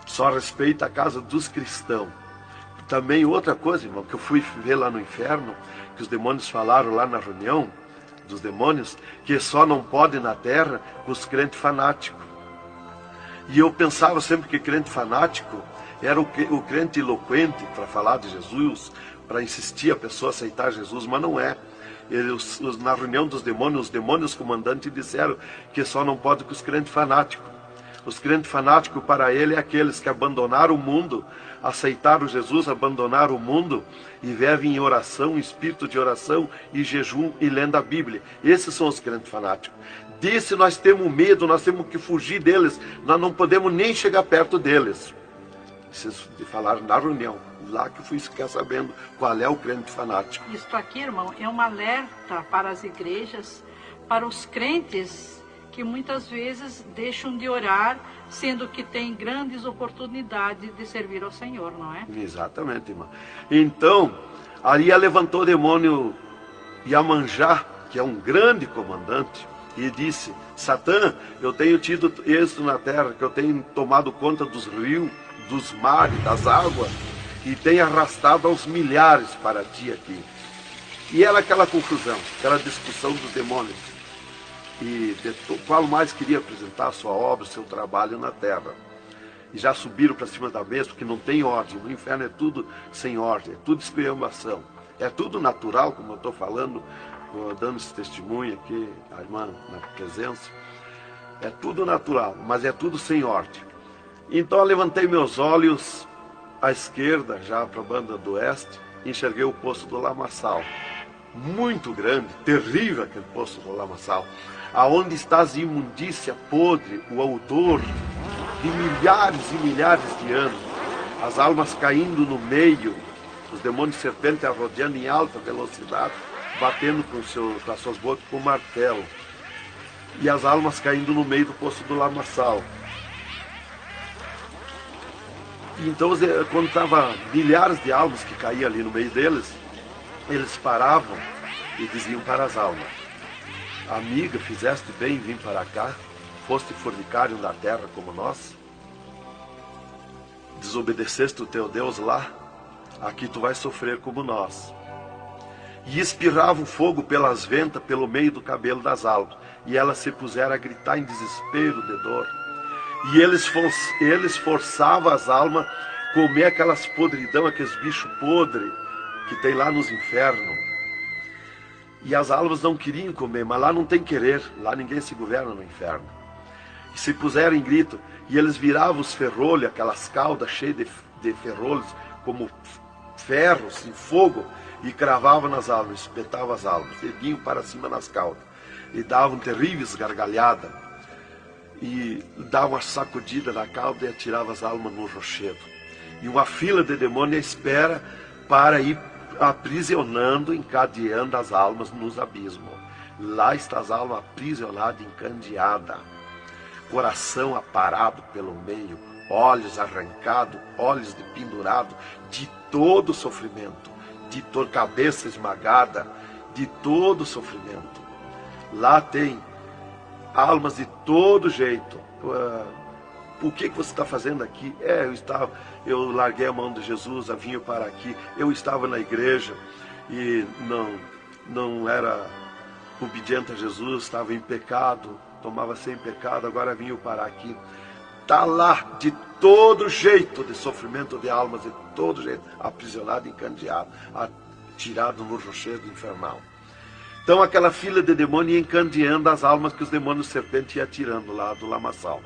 Só respeita a casa dos cristãos. Também outra coisa, irmão, que eu fui ver lá no inferno, que os demônios falaram lá na reunião dos demônios, que só não pode na terra os crentes fanáticos. E eu pensava sempre que crente fanático era o crente eloquente para falar de Jesus, para insistir a pessoa a aceitar Jesus, mas não é. Na reunião dos demônios, os demônios comandantes disseram que só não pode com os crentes fanáticos. Os crentes fanáticos para ele é aqueles que abandonaram o mundo, aceitaram Jesus, abandonaram o mundo e vivem em oração, em espírito de oração e jejum e lendo a Bíblia. Esses são os crentes fanáticos. Disse: nós temos medo, nós temos que fugir deles, nós não podemos nem chegar perto deles. Vocês falaram na reunião, lá que eu fui ficar sabendo qual é o crente fanático. Isso aqui, irmão, é um alerta para as igrejas, para os crentes que muitas vezes deixam de orar, sendo que tem grandes oportunidades de servir ao Senhor, não é? Exatamente, irmão. Então, ali levantou o demônio Iemanjá, que é um grande comandante, e disse: Satã, eu tenho tido êxito na terra, que eu tenho tomado conta dos rios, dos mares, das águas, e tenho arrastado aos milhares para ti aqui. E era aquela confusão, aquela discussão dos demônios. E qual mais queria apresentar a sua obra, o seu trabalho na terra. E já subiram para cima da mesa, porque não tem ordem. No inferno é tudo sem ordem, é tudo esculhambação. É tudo natural, como eu estou falando, dando esse testemunho aqui, a irmã na presença. É tudo natural, mas é tudo sem ordem. Então eu levantei meus olhos à esquerda, já para a banda do oeste, e enxerguei o poço do lamaçal. Muito grande, terrível aquele poço do lamaçal. Aonde está a imundícia podre, o odor de milhares e milhares de anos, as almas caindo no meio, os demônios serpentes rodeando em alta velocidade, batendo com as suas bocas com martelo, e as almas caindo no meio do poço do lamaçal. Então, quando estava milhares de almas que caíam ali no meio deles, eles paravam e diziam para as almas: amiga, fizeste bem em vir para cá, foste fornicário da terra como nós, desobedeceste o teu Deus lá, aqui tu vais sofrer como nós. E espirrava o fogo pelas ventas, pelo meio do cabelo das almas, e elas se puseram a gritar em desespero de dor. E eles forçavam as almas a comer aquelas podridão, aqueles bichos podres que tem lá nos infernos. E as almas não queriam comer, mas lá não tem querer, lá ninguém se governa no inferno. E se puseram em grito, e eles viravam os ferrolhos, aquelas caudas cheias de ferrolhos, como ferros em fogo, e cravavam nas almas, espetavam as almas, erguiam para cima nas caudas, e davam terríveis gargalhadas, e davam uma sacudida na cauda e atiravam as almas no rochedo. E uma fila de demônios espera para ir aprisionando, encadeando as almas nos abismos. Lá está as almas aprisionadas, encandeadas, coração aparado pelo meio, olhos arrancados, olhos de pendurado, de todo sofrimento, de toda cabeça esmagada, de todo sofrimento. Lá tem almas de todo jeito. O que você está fazendo aqui? Eu larguei a mão de Jesus, vinha para aqui. Eu estava na igreja e não era obediente a Jesus, estava em pecado, tomava sem pecado, agora vinha para aqui. Está lá de todo jeito de sofrimento de almas, de todo jeito, aprisionado, encandeado, atirado no rochedo infernal. Então aquela fila de demônios ia encandeando as almas que os demônios serpentes iam tirando lá do lamaçal.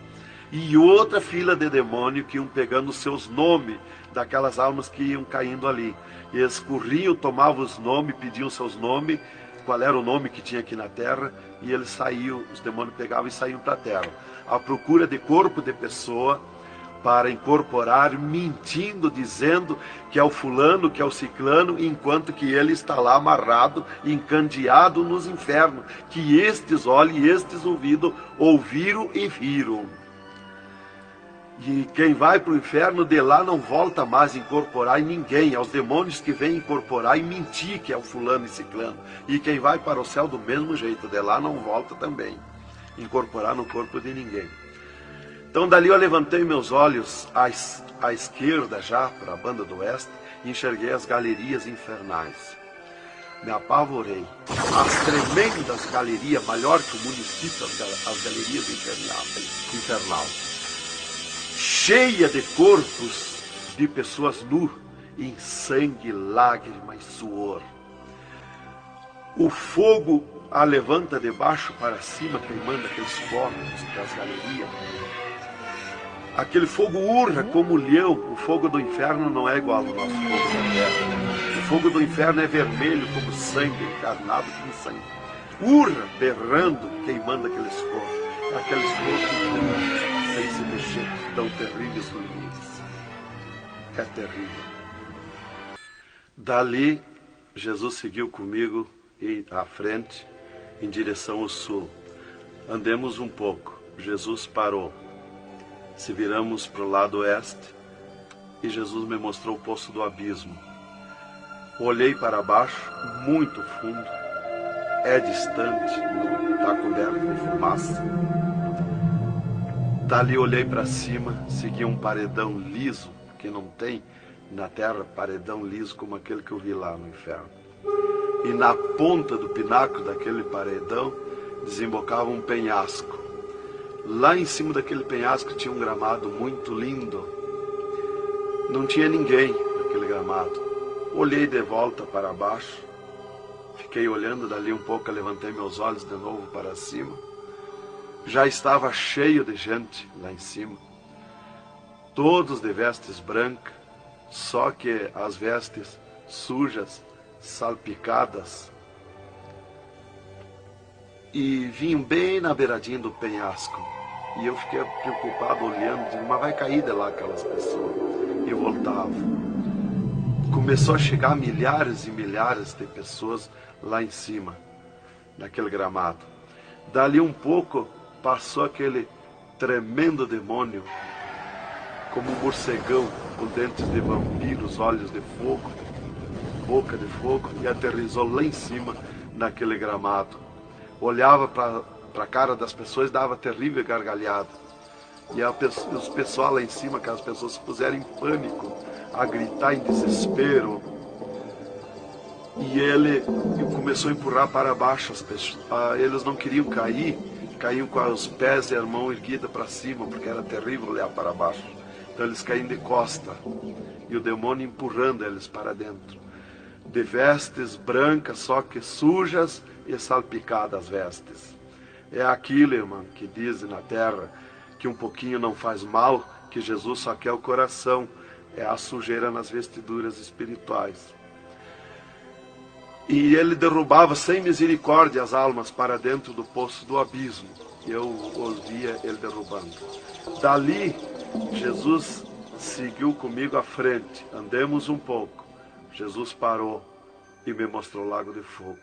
E outra fila de demônios que iam pegando os seus nomes daquelas almas que iam caindo ali. E eles corriam, tomavam os nomes, pediam seus nomes, qual era o nome que tinha aqui na terra, e eles saíam, os demônios pegavam e saíam para a terra, à procura de corpo de pessoa, para incorporar, mentindo, dizendo que é o fulano, que é o ciclano, enquanto que ele está lá amarrado, encandeado nos infernos, que estes olhos e estes ouvidos ouviram e viram. E quem vai para o inferno de lá não volta mais a incorporar em ninguém, aos demônios que vêm incorporar e mentir que é o fulano e ciclano. E quem vai para o céu do mesmo jeito, de lá não volta também, incorporar no corpo de ninguém. Então dali eu levantei meus olhos à esquerda já, para a banda do oeste, e enxerguei as galerias infernais. Me apavorei. As tremendas galerias, maior que o município, as galerias infernal. Cheia de corpos de pessoas nuas, em sangue, lágrima e suor. O fogo a levanta de baixo para cima, queimando aqueles corpos das galerias. Aquele fogo urra como leão. O fogo do inferno não é igual ao nosso fogo da terra. O fogo do inferno é vermelho como sangue, encarnado como sangue. Urra, berrando, queimando aqueles corpos. Aqueles corpos sem se mexer, tão terríveis ruins. É terrível. Dali, Jesus seguiu comigo à frente, em direção ao sul. Andemos um pouco. Jesus parou. Se viramos para o lado oeste, e Jesus me mostrou o poço do abismo. Olhei para baixo, muito fundo, é distante, está coberto de fumaça. Dali olhei para cima, segui um paredão liso, que não tem na terra paredão liso como aquele que eu vi lá no inferno. E na ponta do pináculo daquele paredão desembocava um penhasco. Lá em cima daquele penhasco tinha um gramado muito lindo. Não tinha ninguém naquele gramado. Olhei de volta para baixo. Fiquei olhando dali um pouco, levantei meus olhos de novo para cima. Já estava cheio de gente lá em cima. Todos de vestes brancas, só que as vestes sujas, salpicadas. E vinham bem na beiradinha do penhasco. E eu fiquei preocupado olhando, digo, mas vai cair de lá aquelas pessoas. E voltava. Começou a chegar milhares e milhares de pessoas lá em cima, naquele gramado. Dali um pouco, passou aquele tremendo demônio, como um morcegão, com dentes de vampiros, olhos de fogo, boca de fogo, e aterrissou lá em cima, naquele gramado. Olhava para a cara das pessoas e dava terrível gargalhada. E os pessoal lá em cima, aquelas pessoas se puseram em pânico, a gritar em desespero. E ele começou a empurrar para baixo as pessoas. Eles não queriam cair, caíam com os pés e a mão erguida para cima, porque era terrível olhar para baixo. Então eles caíam de costa, e o demônio empurrando eles para dentro. De vestes brancas, só que sujas e salpicadas as vestes. É aquilo, irmão, que dizem na terra, que um pouquinho não faz mal, que Jesus só quer o coração. É a sujeira nas vestiduras espirituais. E ele derrubava sem misericórdia as almas para dentro do poço do abismo. Eu ouvia ele derrubando. Dali, Jesus seguiu comigo à frente. Andemos um pouco. Jesus parou e me mostrou o lago de fogo.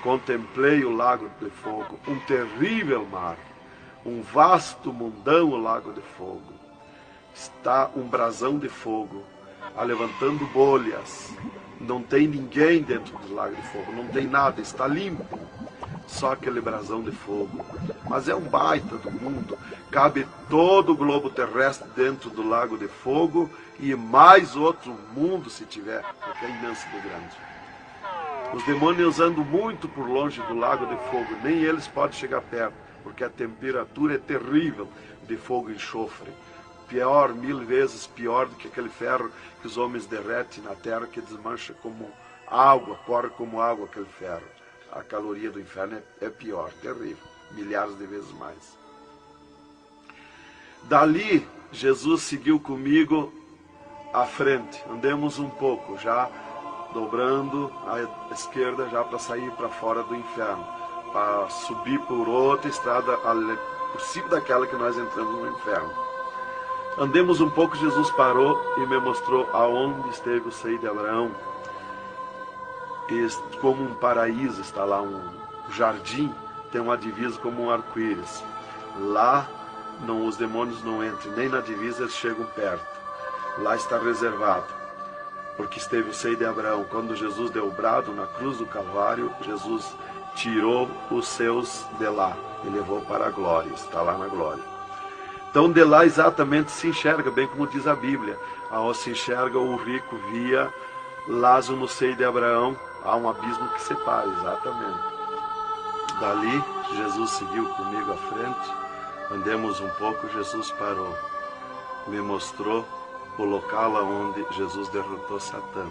Contemplei o lago de fogo, um terrível mar, um vasto mundão o lago de fogo. Está um brasão de fogo, levantando bolhas. Não tem ninguém dentro do lago de fogo, não tem nada, está limpo. Só aquele brasão de fogo. Mas é um baita do mundo. Cabe todo o globo terrestre dentro do lago de fogo e mais outro mundo se tiver, porque é imenso de grande. Os demônios andam muito por longe do lago de fogo, nem eles podem chegar perto, porque a temperatura é terrível de fogo e enxofre. Pior, 1000 vezes pior do que aquele ferro que os homens derretem na terra, que desmancha como água, corre como água aquele ferro. A caloria do inferno é pior, terrível, milhares de vezes mais. Dali, Jesus seguiu comigo à frente, andemos um pouco, já dobrando à esquerda já para sair para fora do inferno, para subir por outra estrada por cima daquela que nós entramos no inferno. Andemos um pouco, Jesus parou e me mostrou aonde esteve o seio de Abraão. E como um paraíso está lá, um jardim, tem uma divisa como um arco-íris. Lá os demônios não entram, nem na divisa eles chegam perto. Lá está reservado, porque esteve o seio de Abraão. Quando Jesus deu o brado na cruz do Calvário, Jesus tirou os seus de lá e levou para a glória, está lá na glória. Então de lá exatamente se enxerga, bem como diz a Bíblia, aonde se enxerga o rico via Lázaro no seio de Abraão, há um abismo que separa, exatamente. Dali, Jesus seguiu comigo à frente, andemos um pouco, Jesus parou, me mostrou o local onde Jesus derrotou Satã.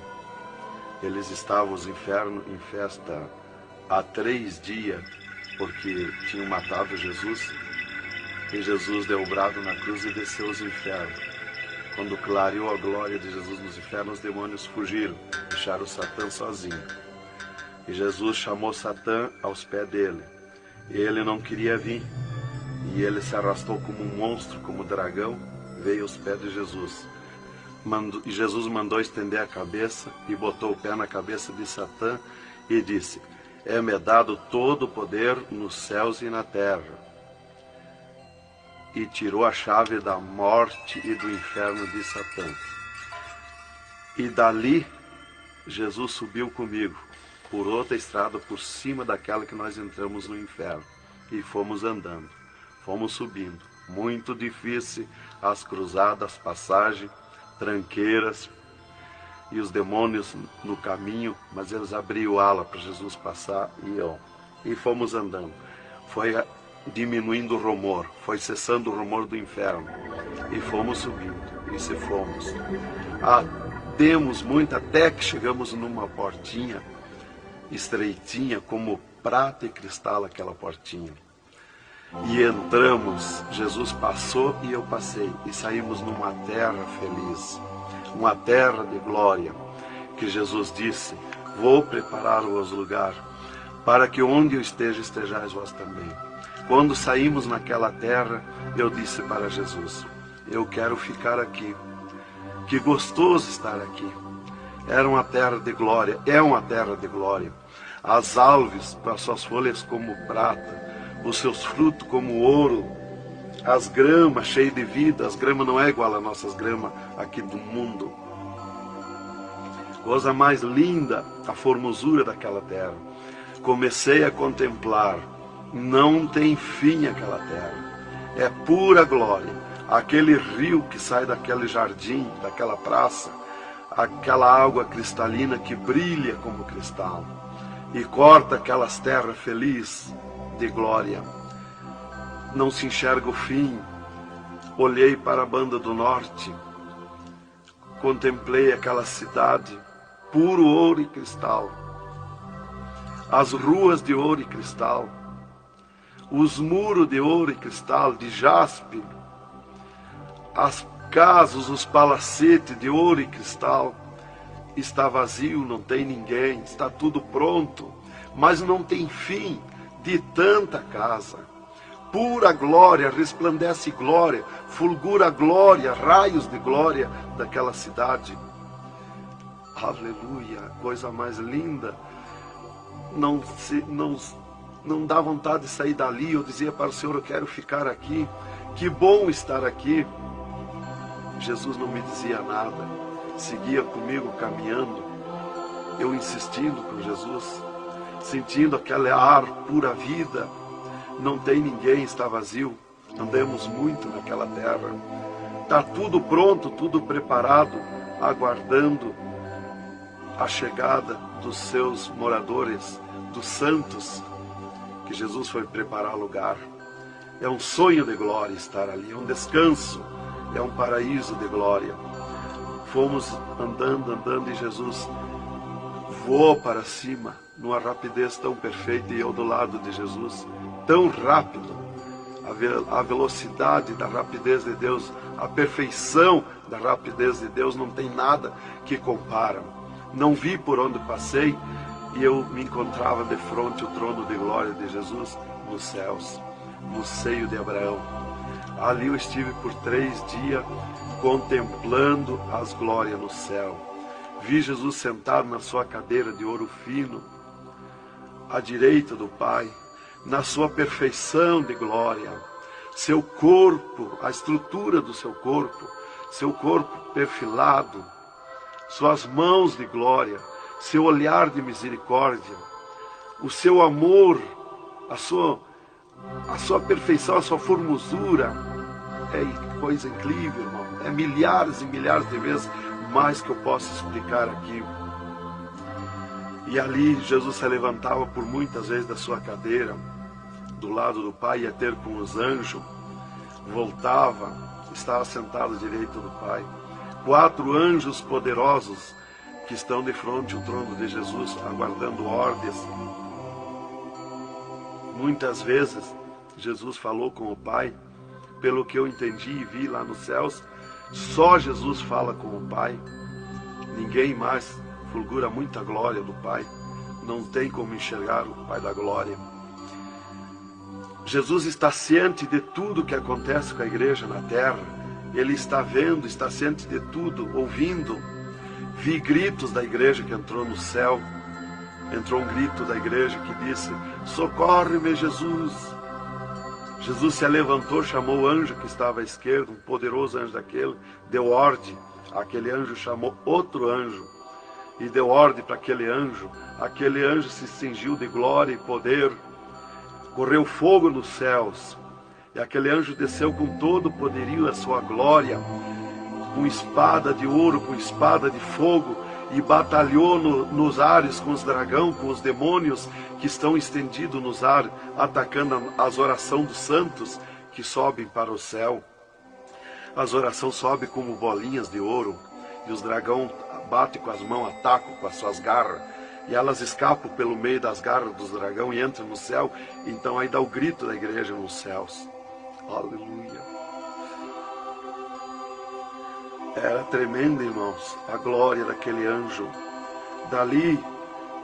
Eles estavam no inferno em festa há 3 dias, porque tinham matado Jesus, e Jesus deu o brado na cruz e desceu aos infernos. Quando clareou a glória de Jesus nos infernos, os demônios fugiram, deixaram Satã sozinho. E Jesus chamou Satã aos pés dele. E ele não queria vir. E ele se arrastou como um monstro, como um dragão, veio aos pés de Jesus. E Jesus mandou estender a cabeça e botou o pé na cabeça de Satã e disse: é-me dado todo o poder nos céus e na terra. E tirou a chave da morte e do inferno de Satã. E dali, Jesus subiu comigo, por outra estrada, por cima daquela que nós entramos no inferno. E fomos andando, fomos subindo. Muito difícil, as cruzadas, passagens, tranqueiras, e os demônios no caminho, mas eles abriam ala para Jesus passar e fomos andando. Foi diminuindo o rumor, foi cessando o rumor do inferno, e fomos subindo, e se fomos. Demos muito, até que chegamos numa portinha estreitinha, como prata e cristal aquela portinha. E entramos, Jesus passou e eu passei, e saímos numa terra feliz, uma terra de glória, que Jesus disse: vou preparar-vos lugar, para que onde eu esteja, estejais vós também. Quando saímos naquela terra, eu disse para Jesus: eu quero ficar aqui, que gostoso estar aqui. Era uma terra de glória, é uma terra de glória. As árvores, com as suas folhas como prata, os seus frutos como ouro, as gramas cheias de vida. As gramas não é igual às nossas gramas aqui do mundo. Coisa mais linda, a formosura daquela terra. Comecei a contemplar, não tem fim aquela terra, é pura glória. Aquele rio que sai daquele jardim, daquela praça, aquela água cristalina que brilha como cristal, e corta aquelas terras felizes de glória. Não se enxerga o fim. Olhei para a banda do norte, contemplei aquela cidade, puro ouro e cristal, as ruas de ouro e cristal, os muros de ouro e cristal, de jaspe, as casas, os palacetes de ouro e cristal. Está vazio, não tem ninguém, está tudo pronto, mas não tem fim de tanta casa. Pura glória, resplandece glória, fulgura glória, raios de glória daquela cidade. Aleluia, coisa mais linda. Não dá vontade de sair dali. Eu dizia para o Senhor: eu quero ficar aqui, que bom estar aqui. Jesus não me dizia nada, seguia comigo caminhando, eu insistindo com Jesus, sentindo aquele ar pura vida. Não tem ninguém, está vazio. Andamos muito naquela terra, está tudo pronto, tudo preparado, aguardando a chegada dos seus moradores, dos santos, que Jesus foi preparar lugar. É um sonho de glória estar ali, é um descanso, é um paraíso de glória. Fomos andando e Jesus voou para cima, numa rapidez tão perfeita, e eu do lado de Jesus, tão rápido. A velocidade da rapidez de Deus, a perfeição da rapidez de Deus, não tem nada que compara. Não vi por onde passei e eu me encontrava de frente ao trono de glória de Jesus nos céus, no seio de Abraão. Ali eu estive por 3 dias contemplando as glórias no céu. Vi Jesus sentado na sua cadeira de ouro fino, à direita do Pai, na sua perfeição de glória. Seu corpo, a estrutura do seu corpo perfilado, suas mãos de glória, seu olhar de misericórdia, o seu amor, a sua perfeição, a sua formosura. É coisa incrível, irmão. É milhares e milhares de vezes mais que eu posso explicar aqui. E ali Jesus se levantava por muitas vezes da sua cadeira, do lado do Pai, ia ter com os anjos, voltava, estava sentado à direita do Pai. 4 anjos poderosos que estão de frente ao trono de Jesus, aguardando ordens. Muitas vezes Jesus falou com o Pai, pelo que eu entendi e vi lá nos céus, só Jesus fala com o Pai. Ninguém mais fulgura muita glória do Pai. Não tem como enxergar o Pai da glória. Jesus está ciente de tudo que acontece com a igreja na terra. Ele está vendo, está ciente de tudo, ouvindo. Vi gritos da igreja que entrou no céu. Entrou um grito da igreja que disse: socorre-me, Jesus. Jesus se levantou, chamou o anjo que estava à esquerda, um poderoso anjo daquele, deu ordem. Aquele anjo chamou outro anjo e deu ordem para aquele anjo. Aquele anjo se cingiu de glória e poder. Correu fogo nos céus. E aquele anjo desceu com todo o poderio a sua glória, com espada de ouro, com espada de fogo, e batalhou nos ares com os dragões, com os demônios que estão estendidos nos ares, atacando as orações dos santos que sobem para o céu. As orações sobem como bolinhas de ouro, e os dragões batem com as mãos, atacam com as suas garras, e elas escapam pelo meio das garras dos dragões e entram no céu. Então aí dá o grito da igreja nos céus. Aleluia. Era tremendo, irmãos, a glória daquele anjo. Dali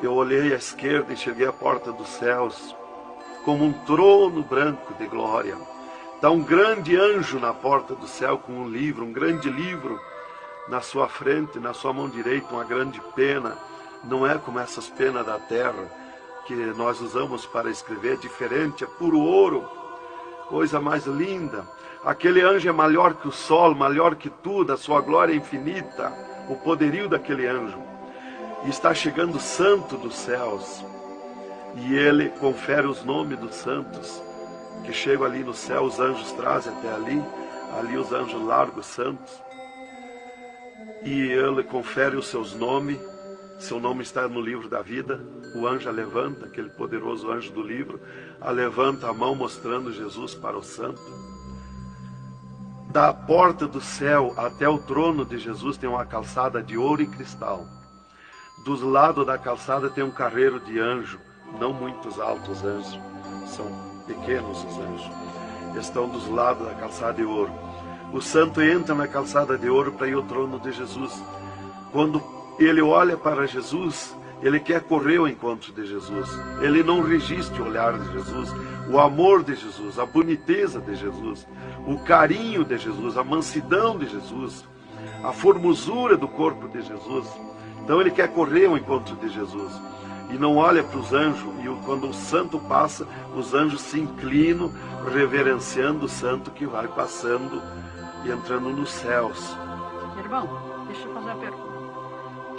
eu olhei à esquerda e enxerguei a porta dos céus, como um trono branco de glória. Está um grande anjo na porta do céu com um livro, um grande livro na sua frente, na sua mão direita, uma grande pena. Não é como essas penas da terra que nós usamos para escrever, é diferente, é puro ouro, coisa mais linda. Aquele anjo é maior que o sol, maior que tudo, a sua glória é infinita, o poderio daquele anjo. E está chegando o santo dos céus, e ele confere os nomes dos santos, que chegam ali no céu, os anjos trazem até ali os anjos largos santos, e ele confere os seus nomes. Seu nome está no livro da vida. O anjo a levanta, aquele poderoso anjo do livro, a levanta a mão mostrando Jesus para o santo. Da porta do céu até o trono de Jesus tem uma calçada de ouro e cristal. Dos lados da calçada tem um carreiro de anjo, não muitos altos anjos, são pequenos os anjos. Estão dos lados da calçada de ouro. O santo entra na calçada de ouro para ir ao trono de Jesus. Quando ele olha para Jesus, ele quer correr ao encontro de Jesus. Ele não resiste o olhar de Jesus, o amor de Jesus, a boniteza de Jesus, o carinho de Jesus, a mansidão de Jesus, a formosura do corpo de Jesus. Então ele quer correr ao encontro de Jesus. E não olha para os anjos. E quando o santo passa, os anjos se inclinam, reverenciando o santo que vai passando e entrando nos céus. Irmão, deixa eu fazer uma pergunta.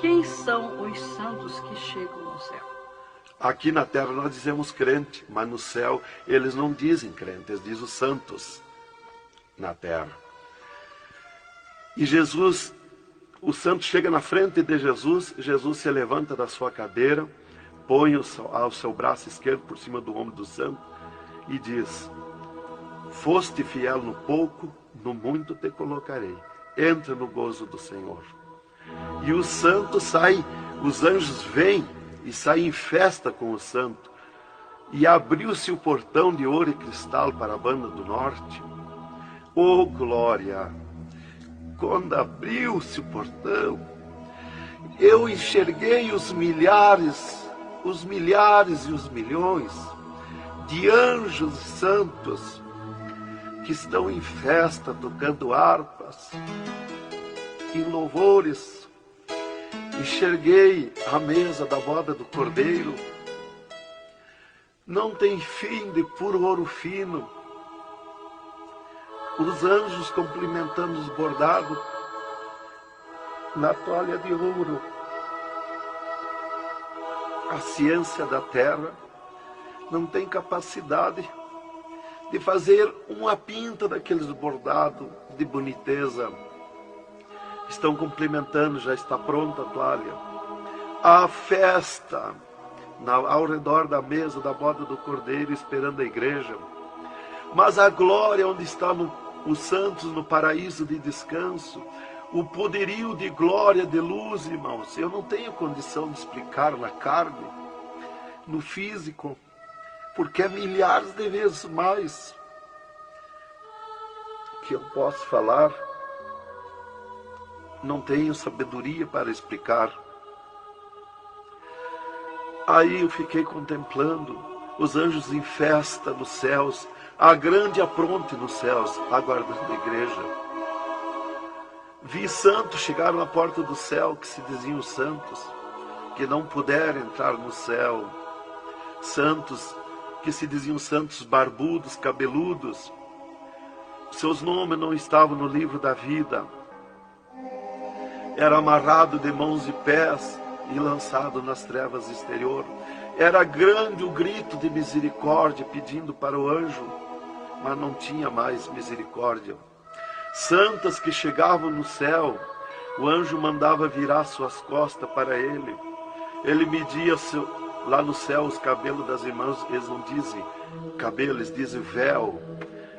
Quem são os santos que chegam no céu? Aqui na terra nós dizemos crente, mas no céu eles não dizem crente, eles dizem os santos na terra. E Jesus, o santo chega na frente de Jesus, Jesus se levanta da sua cadeira, põe o seu braço esquerdo por cima do ombro do santo e diz: foste fiel no pouco, no muito te colocarei. Entra no gozo do Senhor. E o santo sai, os anjos vêm e saem em festa com o santo. E abriu-se o portão de ouro e cristal para a banda do norte. Oh glória! Quando abriu-se o portão, eu enxerguei os milhares e os milhões de anjos santos que estão em festa, tocando harpas, em louvores. Enxerguei a mesa da boda do Cordeiro, não tem fim, de puro ouro fino, os anjos cumprimentando os bordados na toalha de ouro. A ciência da terra não tem capacidade de fazer uma pinta daqueles bordados de boniteza. Estão cumprimentando, já está pronta a toalha. A festa ao redor da mesa da boda do Cordeiro, esperando a igreja. Mas a glória onde estão os santos no paraíso de descanso, o poderio de glória, de luz, irmãos, eu não tenho condição de explicar na carne, no físico, porque é milhares de vezes mais que eu posso falar. Não tenho sabedoria para explicar. Aí eu fiquei contemplando os anjos em festa nos céus, a grande apronte nos céus, aguardando a igreja. Vi santos chegar na porta do céu, que se diziam santos, que não puderam entrar no céu. Santos que se diziam santos barbudos, cabeludos. Seus nomes não estavam no livro da vida. Era amarrado de mãos e pés e lançado nas trevas exterior. Era grande o grito de misericórdia pedindo para o anjo, mas não tinha mais misericórdia. Santas que chegavam no céu, o anjo mandava virar suas costas para ele. Ele media lá no céu os cabelos das irmãs, eles não dizem cabelo, eles dizem véu.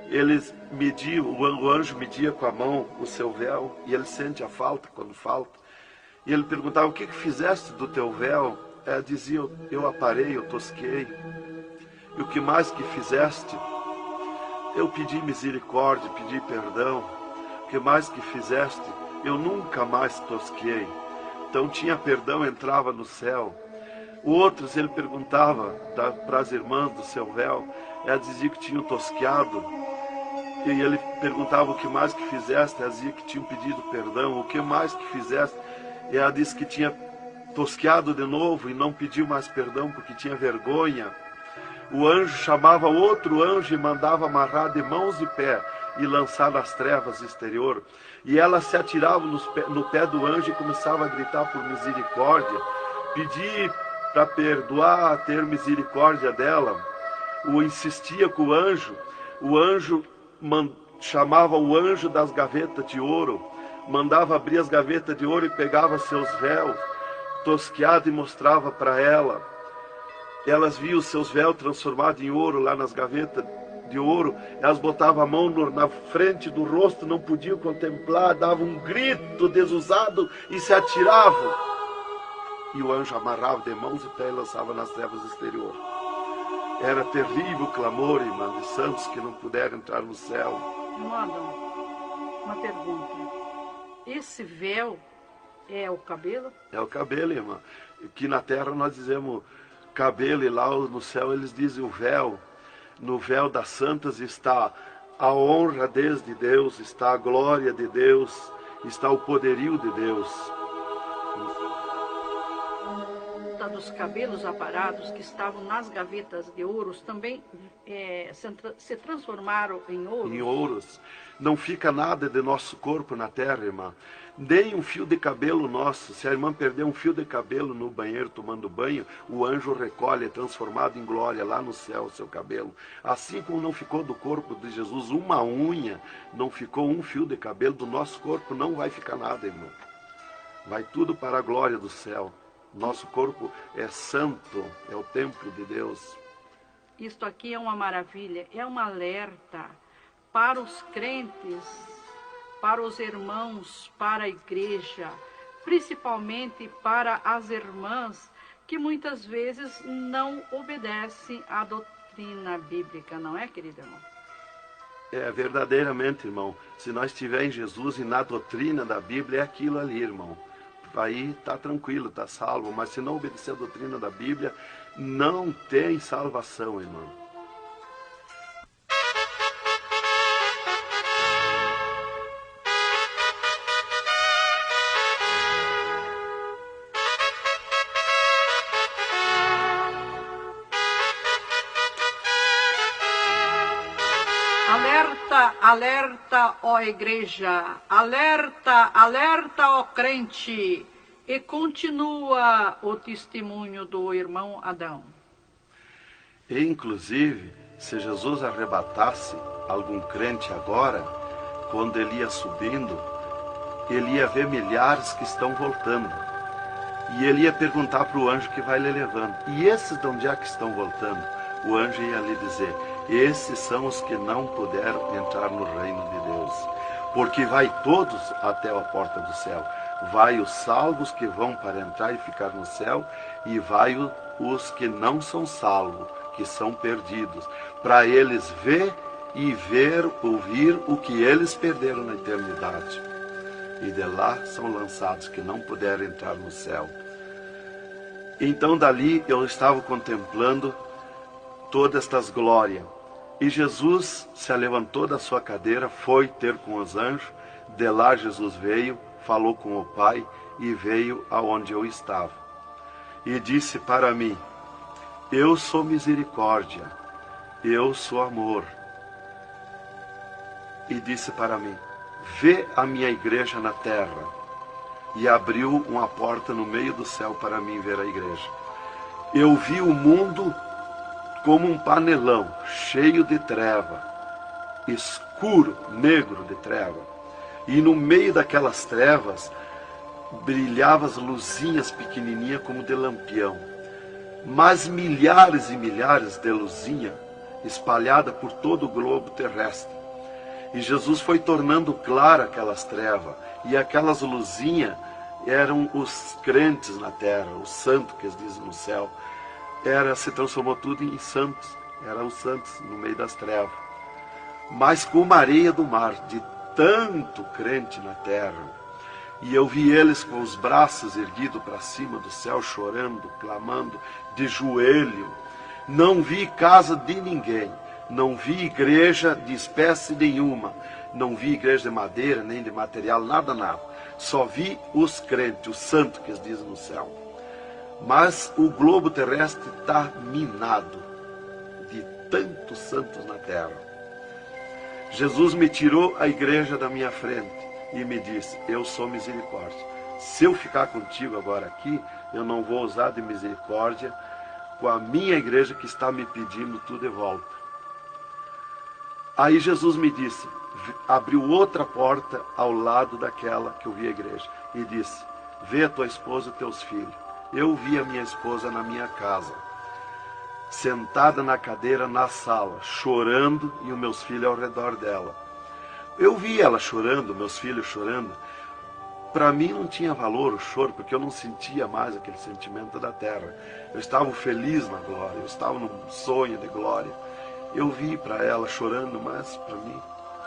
Eles mediam, o anjo media com a mão o seu véu, e ele sente a falta quando falta. E ele perguntava: o que fizeste do teu véu? Ela dizia: eu aparei, eu tosquei. E o que mais que fizeste? Eu pedi misericórdia, pedi perdão. O que mais que fizeste? Eu nunca mais tosquei. Então tinha perdão, entrava no céu. Outros ele perguntava para as irmãs do seu véu, ela dizia que tinham tosqueado. E ele perguntava: o que mais que fizeste? Ela dizia que tinham pedido perdão. O que mais que fizeste? E ela disse que tinha tosqueado de novo e não pediu mais perdão porque tinha vergonha. O anjo chamava outro anjo e mandava amarrar de mãos e pé e lançar nas trevas exterior. E ela se atirava no pé do anjo e começava a gritar por misericórdia, pedir para perdoar, ter misericórdia dela. Insistia com o anjo chamava o anjo das gavetas de ouro, mandava abrir as gavetas de ouro e pegava seus véus tosqueados e mostrava para ela. Elas viam seus véus transformados em ouro lá nas gavetas de ouro. Elas botavam a mão na frente do rosto, não podiam contemplar, davam um grito desusado e se atiravam. E o anjo amarrava de mãos e pés e lançava nas trevas exterior. Era terrível o clamor, irmã, de santos que não puderam entrar no céu. Irmão Adão, uma pergunta. Esse véu é o cabelo? É o cabelo, irmã. Que na terra nós dizemos cabelo e lá no céu eles dizem o véu. No véu das santas está a honra desde Deus, está a glória de Deus, está o poderio de Deus. Dos cabelos aparados que estavam nas gavetas de ouros também se transformaram em ouros? Em ouros. Não fica nada de nosso corpo na terra, irmã. Nem um fio de cabelo nosso. Se a irmã perder um fio de cabelo no banheiro tomando banho, o anjo recolhe, é transformado em glória lá no céu o seu cabelo. Assim como não ficou do corpo de Jesus uma unha, não ficou um fio de cabelo do nosso corpo, não vai ficar nada, irmã. Vai tudo para a glória do céu. Nosso corpo é santo, é o templo de Deus. Isto aqui é uma maravilha, é um alerta para os crentes, para os irmãos, para a igreja, principalmente para as irmãs que muitas vezes não obedecem à doutrina bíblica, não é, querido irmão? É, verdadeiramente, irmão. Se nós estivermos em Jesus e na doutrina da Bíblia, é aquilo ali, irmão. aí está tranquilo, está salvo. Mas se não obedecer a doutrina da Bíblia, não tem salvação, irmão. Alerta, alerta, ó igreja, alerta, alerta, ó crente. E continua o testemunho do irmão Adão. E, inclusive, se Jesus arrebatasse algum crente agora, quando ele ia subindo, ele ia ver milhares que estão voltando. E ele ia perguntar para o anjo que vai lhe levando: e esses de onde é que estão voltando? O anjo ia lhe dizer: esses são os que não puderam entrar no reino de Deus. Porque vai todos até a porta do céu. Vai os salvos que vão para entrar e ficar no céu, e vai os que não são salvos, que são perdidos, para eles ver e ouvir o que eles perderam na eternidade. E de lá são lançados que não puderam entrar no céu. Então dali eu estava contemplando todas estas glórias. E Jesus se levantou da sua cadeira, foi ter com os anjos. De lá Jesus veio, falou com o Pai e veio aonde eu estava. E disse para mim: eu sou misericórdia, eu sou amor. E disse para mim: vê a minha igreja na terra. E abriu uma porta no meio do céu para mim ver a igreja. Eu vi o mundo como um panelão, cheio de treva, escuro, negro de treva. E no meio daquelas trevas, brilhavam as luzinhas pequenininhas como de lampião. Mas milhares e milhares de luzinhas espalhadas por todo o globo terrestre. E Jesus foi tornando clara aquelas trevas. E aquelas luzinhas eram os crentes na terra, os santos que eles dizem no céu. Se transformou tudo em santos. Eram os santos no meio das trevas. Mas como a areia do mar, de tanto crente na terra. E eu vi eles com os braços erguidos para cima do céu, chorando, clamando, de joelho. Não vi casa de ninguém. Não vi igreja de espécie nenhuma. Não vi igreja de madeira, nem de material, nada, nada. Só vi os crentes, os santos que eles dizem no céu. Mas o globo terrestre está minado de tantos santos na terra. Jesus me tirou a igreja da minha frente e me disse: eu sou misericórdia. Se eu ficar contigo agora aqui, eu não vou usar de misericórdia com a minha igreja que está me pedindo tudo de volta. Aí Jesus me disse, abriu outra porta ao lado daquela que eu vi a igreja e disse: vê a tua esposa e teus filhos. Eu vi a minha esposa na minha casa, sentada na cadeira na sala, chorando, e os meus filhos ao redor dela. Eu vi ela chorando, meus filhos chorando. Para mim não tinha valor o choro, porque eu não sentia mais aquele sentimento da terra. Eu estava feliz na glória, eu estava num sonho de glória. Eu vi para ela chorando, mas para mim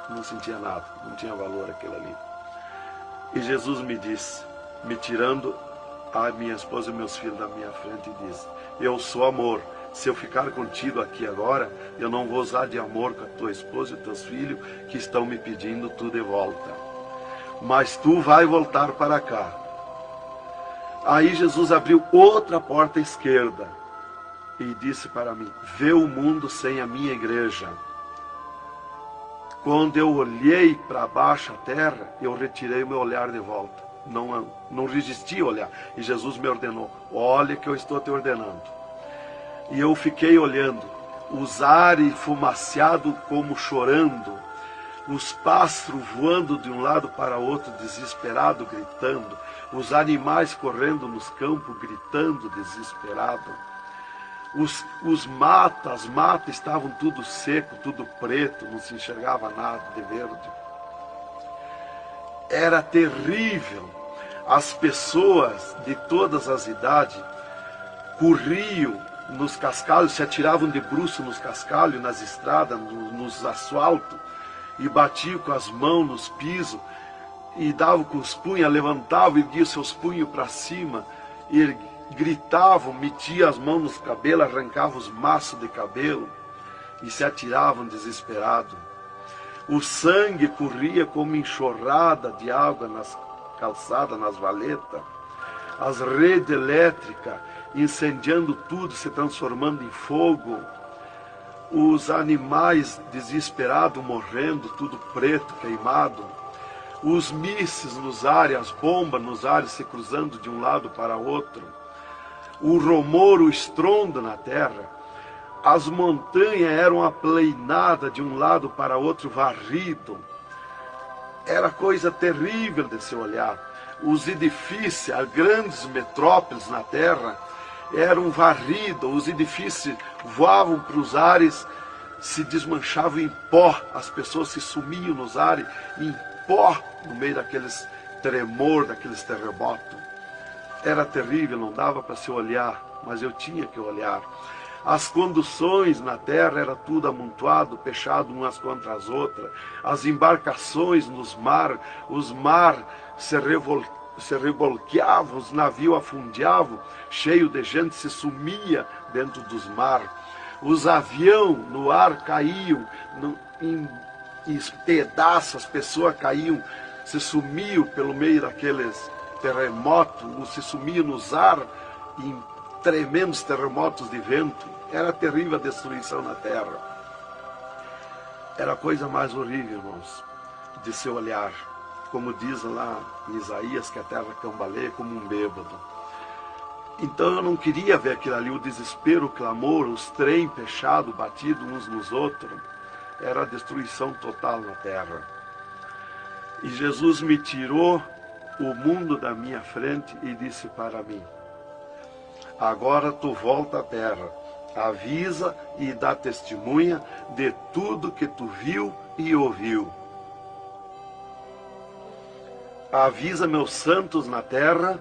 não sentia nada, não tinha valor aquilo ali. E Jesus me disse, me tirando a minha esposa e meus filhos da minha frente, e disse: eu sou amor. Se eu ficar contigo aqui agora, eu não vou usar de amor com a tua esposa e teus filhos que estão me pedindo tu de volta. Mas tu vai voltar para cá. Aí Jesus abriu outra porta à esquerda e disse para mim: vê o mundo sem a minha igreja. Quando eu olhei para baixo a terra, eu retirei o meu olhar de volta. Não resisti a olhar. E Jesus me ordenou: olha que eu estou te ordenando. E eu fiquei olhando, os ares fumaciados como chorando, os pássaros voando de um lado para outro, desesperado, gritando, os animais correndo nos campos, gritando, desesperado. As matas estavam tudo seco, tudo preto, não se enxergava nada de verde. Era terrível. As pessoas de todas as idades corriam nos cascalhos, se atiravam de bruços nos cascalhos, nas estradas, nos asfaltos, e batiam com as mãos nos pisos, e dava com os punhos, levantava e erguia seus punhos para cima, e gritavam, metiam as mãos nos cabelos, arrancavam os maços de cabelo e se atiravam desesperados. O sangue corria como enxurrada de água nas calçadas, nas valetas. As redes elétricas incendiando tudo, se transformando em fogo. Os animais desesperados morrendo, tudo preto, queimado. Os mísseis nos ares, as bombas nos ares se cruzando de um lado para outro. O rumor, o estrondo na terra. As montanhas eram aplainadas de um lado para outro, varrido. Era coisa terrível de se olhar. Os edifícios, as grandes metrópoles na terra, eram varridos. Os edifícios voavam para os ares, se desmanchavam em pó. As pessoas se sumiam nos ares em pó, no meio daqueles tremor, daqueles terremotos. Era terrível, não dava para se olhar, mas eu tinha que olhar. As conduções na terra era tudo amontoado, fechado umas contra as outras. As embarcações nos mar, os mar se revolqueavam, os navios afundiavam, cheio de gente se sumia dentro dos mar. Os aviões no ar caíam em pedaços, as pessoas caíam, se sumiam pelo meio daqueles terremotos, se sumiam nos ar em tremendos terremotos de vento. Era terrível a destruição na terra. Era a coisa mais horrível, irmãos, de se olhar. Como diz lá em Isaías, que a terra cambaleia como um bêbado. Então eu não queria ver aquilo ali, o desespero, o clamor, os trem fechados, batidos uns nos outros. Era a destruição total na terra. E Jesus me tirou o mundo da minha frente e disse para mim: agora tu volta à terra, avisa e dá testemunha de tudo que tu viu e ouviu. Avisa meus santos na terra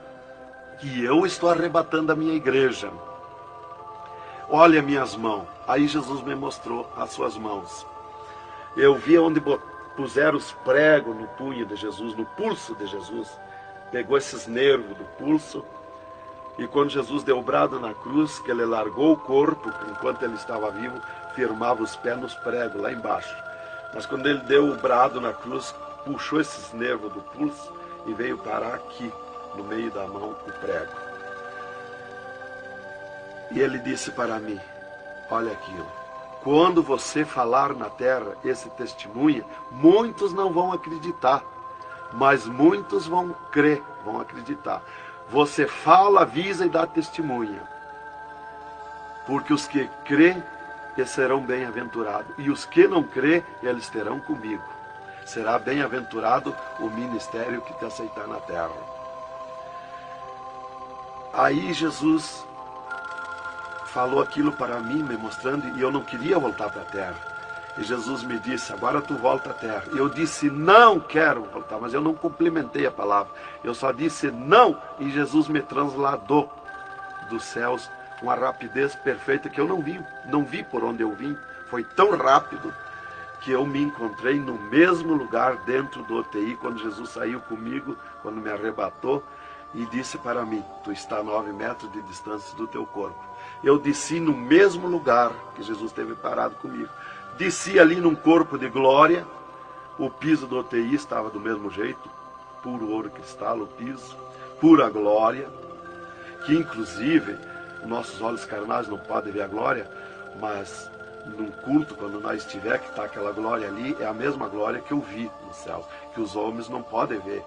que eu estou arrebatando a minha igreja. Olha minhas mãos. Aí Jesus me mostrou as suas mãos. Eu vi onde puseram os pregos no punho de Jesus, no pulso de Jesus. Pegou esses nervos do pulso. E quando Jesus deu o brado na cruz, que ele largou o corpo, enquanto ele estava vivo, firmava os pés nos pregos, lá embaixo. Mas quando ele deu o brado na cruz, puxou esses nervos do pulso e veio parar aqui, no meio da mão, o prego. E ele disse para mim: olha aquilo. Quando você falar na terra esse testemunho, muitos não vão acreditar, mas muitos vão crer, vão acreditar. Você fala, avisa e dá testemunha. Porque os que crêem, eles serão bem-aventurados. E os que não crêem, eles terão comigo. Será bem-aventurado o ministério que te aceitar na terra. Aí Jesus falou aquilo para mim, me mostrando, e eu não queria voltar para a terra. E Jesus me disse: agora tu volta à terra. E eu disse: não quero voltar, mas eu não complementei a palavra. Eu só disse não, e Jesus me transladou dos céus com uma rapidez perfeita que eu não vi por onde eu vim. Foi tão rápido que eu me encontrei no mesmo lugar dentro do UTI, quando Jesus saiu comigo, quando me arrebatou, e disse para mim: tu está a 9 metros de distância do teu corpo. Eu desci no mesmo lugar que Jesus esteve parado comigo. Desci ali num corpo de glória. O piso do UTI estava do mesmo jeito, puro ouro e cristal, o piso, pura glória, que inclusive nossos olhos carnais não podem ver a glória, mas num culto, quando nós estiver, que está aquela glória ali, é a mesma glória que eu vi no céu, que os homens não podem ver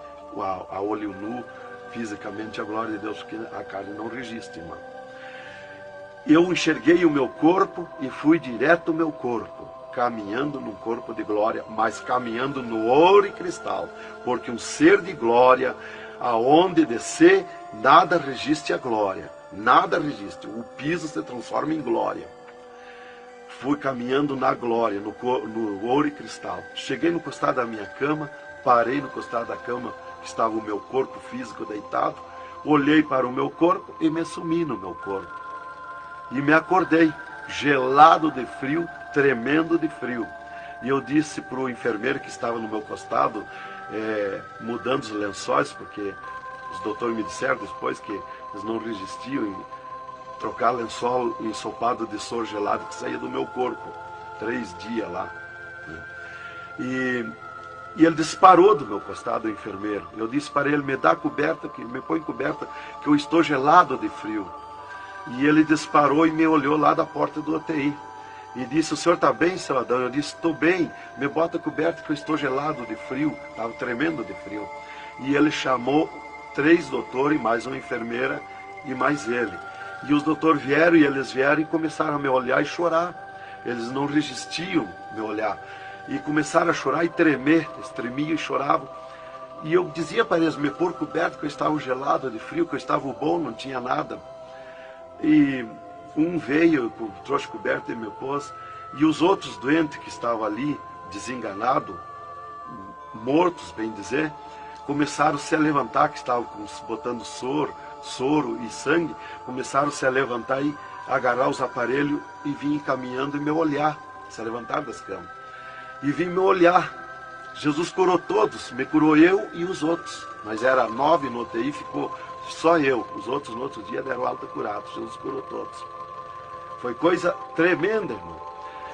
a olho nu, fisicamente, a glória de Deus, porque a carne não resiste, irmão. Eu enxerguei o meu corpo e fui direto ao meu corpo, caminhando num corpo de glória, mas caminhando no ouro e cristal, porque um ser de glória, aonde descer, nada resiste a glória, nada resiste, o piso se transforma em glória. Fui caminhando na glória, no ouro e cristal. Cheguei no costado da minha cama, parei no costado da cama, que estava o meu corpo físico deitado, olhei para o meu corpo e me sumi no meu corpo. E me acordei, gelado de frio, tremendo de frio. E eu disse para o enfermeiro que estava no meu costado, mudando os lençóis, porque os doutores me disseram depois que eles não resistiam em trocar lençol ensopado de soro gelado que saía do meu corpo. 3 dias lá. E ele disparou do meu costado, o enfermeiro. Eu disse para ele, me dá coberta, me põe coberta, que eu estou gelado de frio. E ele disparou e me olhou lá da porta do UTI. E disse, o senhor está bem, seu Adão? Eu disse, estou bem, me bota coberta que eu estou gelado de frio. Estava tremendo de frio. E ele chamou 3 doutores, mais uma enfermeira e mais ele. E os doutores vieram e eles vieram e começaram a me olhar e chorar. Eles não resistiam me olhar. E começaram a chorar e tremer, eles tremiam e choravam. E eu dizia para eles me pôr coberto, que eu estava gelado de frio, que eu estava bom, não tinha nada. E um veio, trouxe coberto e me pôs. E os outros doentes que estavam ali, desenganados, mortos, bem dizer, começaram a se levantar, que estavam botando soro e sangue, começaram a se levantar e agarrar os aparelhos e vir caminhando e me olhar, se levantar das camas. E vim me olhar. Jesus curou todos, me curou eu e os outros. Mas era 9 no UTI, ficou só eu. Os outros no outro dia deram alta curados. Jesus curou todos. Foi coisa tremenda, irmão.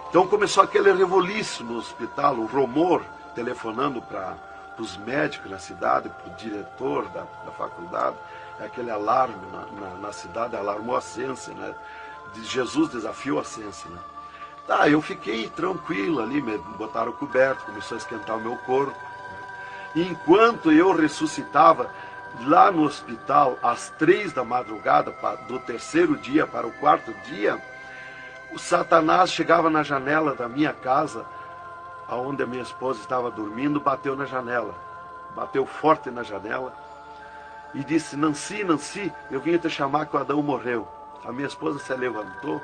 Então começou aquele revoluço no hospital, o rumor, telefonando para os médicos na cidade, para o diretor da faculdade. Aquele alarme na cidade, alarmou a ciência, né? Jesus desafiou a ciência, né? Tá, eu fiquei tranquilo ali, me botaram coberto, começou a esquentar o meu corpo. E enquanto eu ressuscitava lá no hospital, às 3 da madrugada, do 3º dia para o 4º dia, o Satanás chegava na janela da minha casa, onde a minha esposa estava dormindo, bateu na janela. Bateu forte na janela e disse, Nancy, Nancy, eu vim te chamar que o Adão morreu. A minha esposa se levantou,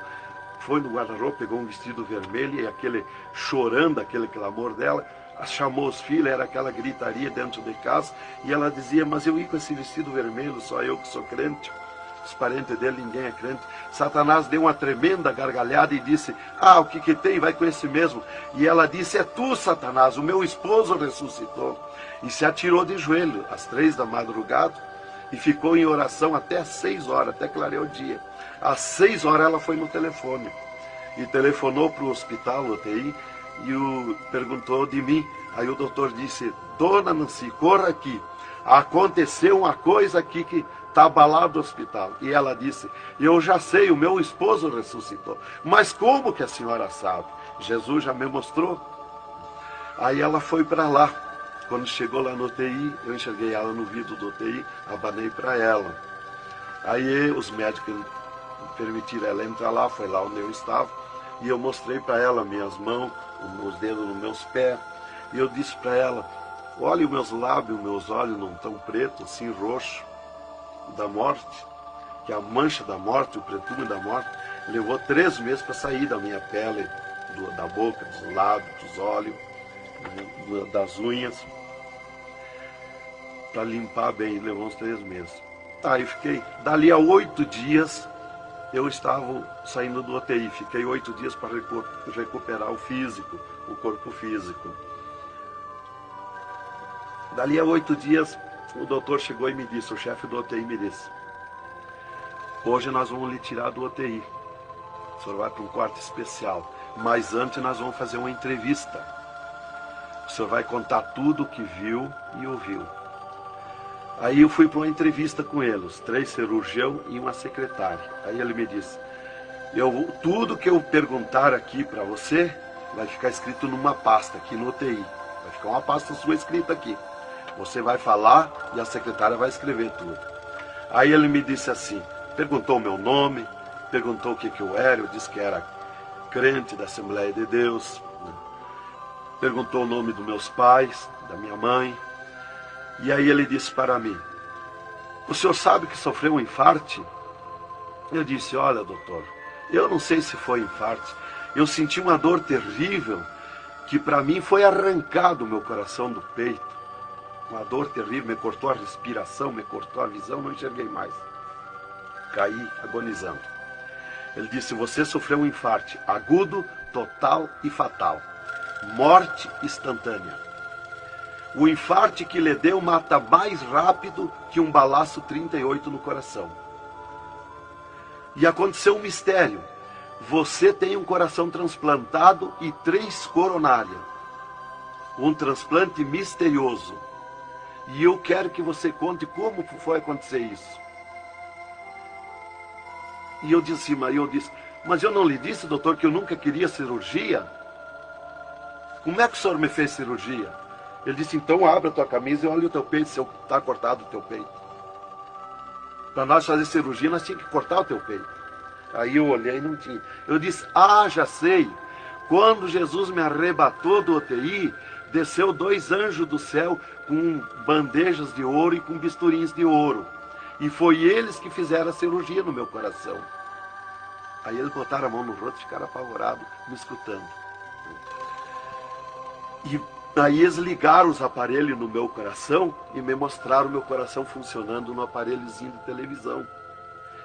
foi no guarda-roupa, pegou um vestido vermelho e aquele chorando, aquele clamor dela, chamou os filhos, era aquela gritaria dentro de casa, e ela dizia, mas eu ia com esse vestido vermelho, só eu que sou crente, os parentes dele, ninguém é crente. Satanás deu uma tremenda gargalhada e disse, o que tem, vai com esse mesmo. E ela disse, é tu, Satanás, o meu esposo ressuscitou. E se atirou de joelho, às 3 da madrugada, e ficou em oração até às 6 horas, até clarear o dia. Às 6 horas ela foi no telefone e telefonou para o hospital, UTI, e perguntou de mim. Aí o doutor disse, dona Nancy, corra aqui, aconteceu uma coisa aqui que está abalado o hospital. E ela disse, eu já sei, o meu esposo ressuscitou. Mas como que a senhora sabe? Jesus já me mostrou. Aí ela foi para lá. Quando chegou lá no UTI, eu enxerguei ela no vidro do UTI, abanei para ela. Aí os médicos permitiram ela entrar lá, foi lá onde eu estava, e eu mostrei para ela minhas mãos, os dedos nos meus pés, e eu disse para ela, olha os meus lábios, meus olhos não estão pretos, assim roxo, da morte, que a mancha da morte, o pretume da morte, levou 3 meses para sair da minha pele, da boca, dos lábios, dos olhos, das unhas, para limpar bem, levou uns 3 meses. Aí fiquei, dali a 8 dias, eu estava saindo do UTI, fiquei 8 dias para recuperar o físico, o corpo físico. Dali a 8 dias, o doutor chegou e me disse, o chefe do UTI me disse, hoje nós vamos lhe tirar do UTI, o senhor vai para um quarto especial, mas antes nós vamos fazer uma entrevista. O senhor vai contar tudo o que viu e ouviu. Aí eu fui para uma entrevista com ele, os 3 cirurgiões e uma secretária. Aí ele me disse, tudo que eu perguntar aqui para você, vai ficar escrito numa pasta aqui no UTI. Vai ficar uma pasta sua escrita aqui. Você vai falar e a secretária vai escrever tudo. Aí ele me disse assim, perguntou o meu nome, perguntou o que eu era, eu disse que era crente da Assembleia de Deus, perguntou o nome dos meus pais, da minha mãe, e aí ele disse para mim, o senhor sabe que sofreu um infarte? Eu disse, olha doutor, eu não sei se foi infarte, eu senti uma dor terrível, que para mim foi arrancado o meu coração do peito, uma dor terrível, me cortou a respiração, me cortou a visão, não enxerguei mais, caí agonizando. Ele disse, você sofreu um infarte agudo, total e fatal. morte instantânea. O infarte que lhe deu mata mais rápido que um balaço 38 no coração. E aconteceu um mistério. Você tem um coração transplantado e 3 coronárias. Um transplante misterioso. E eu quero que você conte como foi acontecer isso. E eu disse, mas eu não lhe disse, doutor, que eu nunca queria cirurgia? Como é que o senhor me fez cirurgia? Ele disse, então abre a tua camisa e olha o teu peito, se está cortado o teu peito. Para nós fazer cirurgia, nós tínhamos que cortar o teu peito. Aí eu olhei e não tinha. Eu disse, já sei. Quando Jesus me arrebatou do UTI, desceu 2 anjos do céu com bandejas de ouro e com bisturins de ouro. E foi eles que fizeram a cirurgia no meu coração. Aí eles botaram a mão no rosto e ficaram apavorados, me escutando. E aí eles ligaram os aparelhos no meu coração e me mostraram o meu coração funcionando no aparelhozinho de televisão.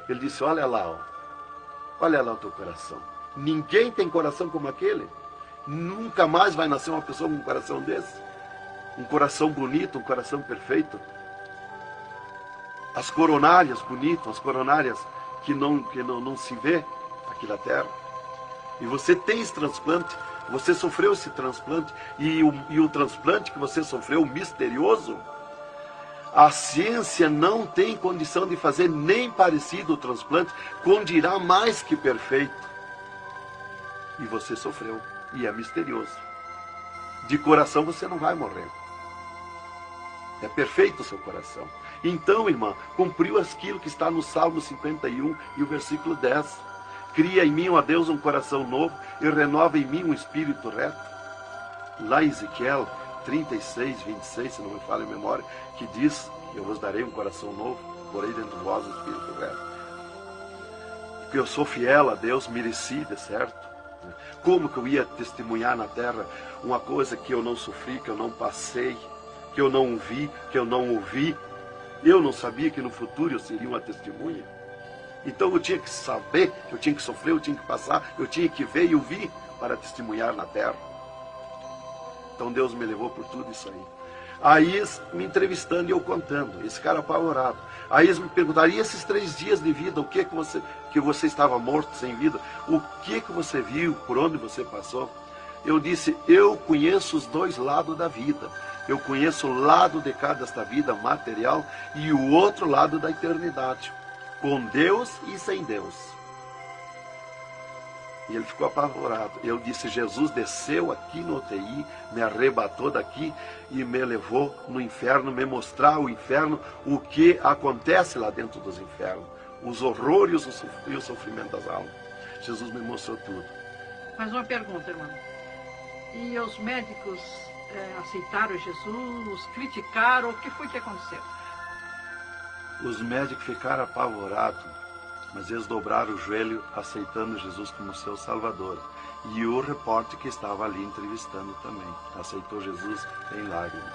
Ele disse, olha lá o teu coração. Ninguém tem coração como aquele. Nunca mais vai nascer uma pessoa com um coração desse. Um coração bonito, um coração perfeito. As coronárias bonitas, as coronárias que não se vê aqui na terra. E você tem esse transplante, você sofreu esse transplante, e o transplante que você sofreu, misterioso, a ciência não tem condição de fazer nem parecido o transplante, com dirá mais que perfeito. E você sofreu, e é misterioso. De coração você não vai morrer. É perfeito o seu coração. Então, irmã, cumpriu aquilo que está no Salmo 51 e o versículo 10. Cria em mim, ó Deus, um coração novo e renova em mim um espírito reto. Lá em Ezequiel 36, 26, se não me falha a memória, que diz, eu vos darei um coração novo, porei dentro de vós um espírito reto. Porque eu sou fiel a Deus, mereci, de certo. Como que eu ia testemunhar na terra uma coisa que eu não sofri, que eu não passei, que eu não vi, que eu não ouvi? Eu não sabia que no futuro eu seria uma testemunha. Então eu tinha que saber, eu tinha que sofrer, eu tinha que passar, eu tinha que ver e ouvir para testemunhar na terra. Então Deus me levou por tudo isso aí. Aí eles me entrevistando e eu contando, esse cara apavorado. Aí eles me perguntaram, e esses 3 dias de vida, o que você estava morto, sem vida, o que você viu, por onde você passou? Eu disse, eu conheço os 2 lados da vida. Eu conheço o lado de cá desta vida material e o outro lado da eternidade. Com Deus e sem Deus. E ele ficou apavorado. Eu disse, Jesus desceu aqui no UTI, me arrebatou daqui e me levou no inferno, me mostrar o inferno, o que acontece lá dentro dos infernos. Os horrores e o sofrimento das almas. Jesus me mostrou tudo. Mais uma pergunta, irmão. E os médicos aceitaram Jesus, criticaram, o que foi que aconteceu? Os médicos ficaram apavorados, mas eles dobraram o joelho aceitando Jesus como seu Salvador. E o repórter que estava ali entrevistando também aceitou Jesus em lágrimas.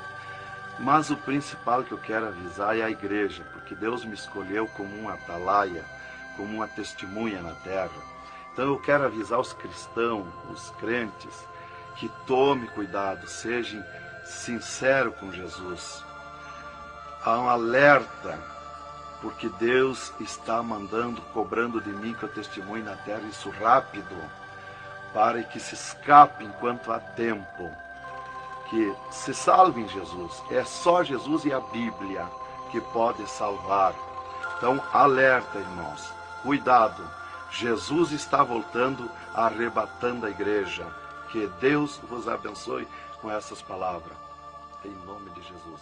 Mas o principal que eu quero avisar é a igreja, porque Deus me escolheu como uma atalaia, como uma testemunha na terra. Então eu quero avisar os cristãos, os crentes, que tome cuidado, seja sincero com Jesus. Há um alerta, porque Deus está cobrando de mim que eu testemunhe na terra isso rápido, para que se escape enquanto há tempo, que se salve em Jesus. É só Jesus e a Bíblia que pode salvar. Então, alerta, irmãos, cuidado, Jesus está voltando, arrebatando a igreja. Que Deus vos abençoe com essas palavras. Em nome de Jesus.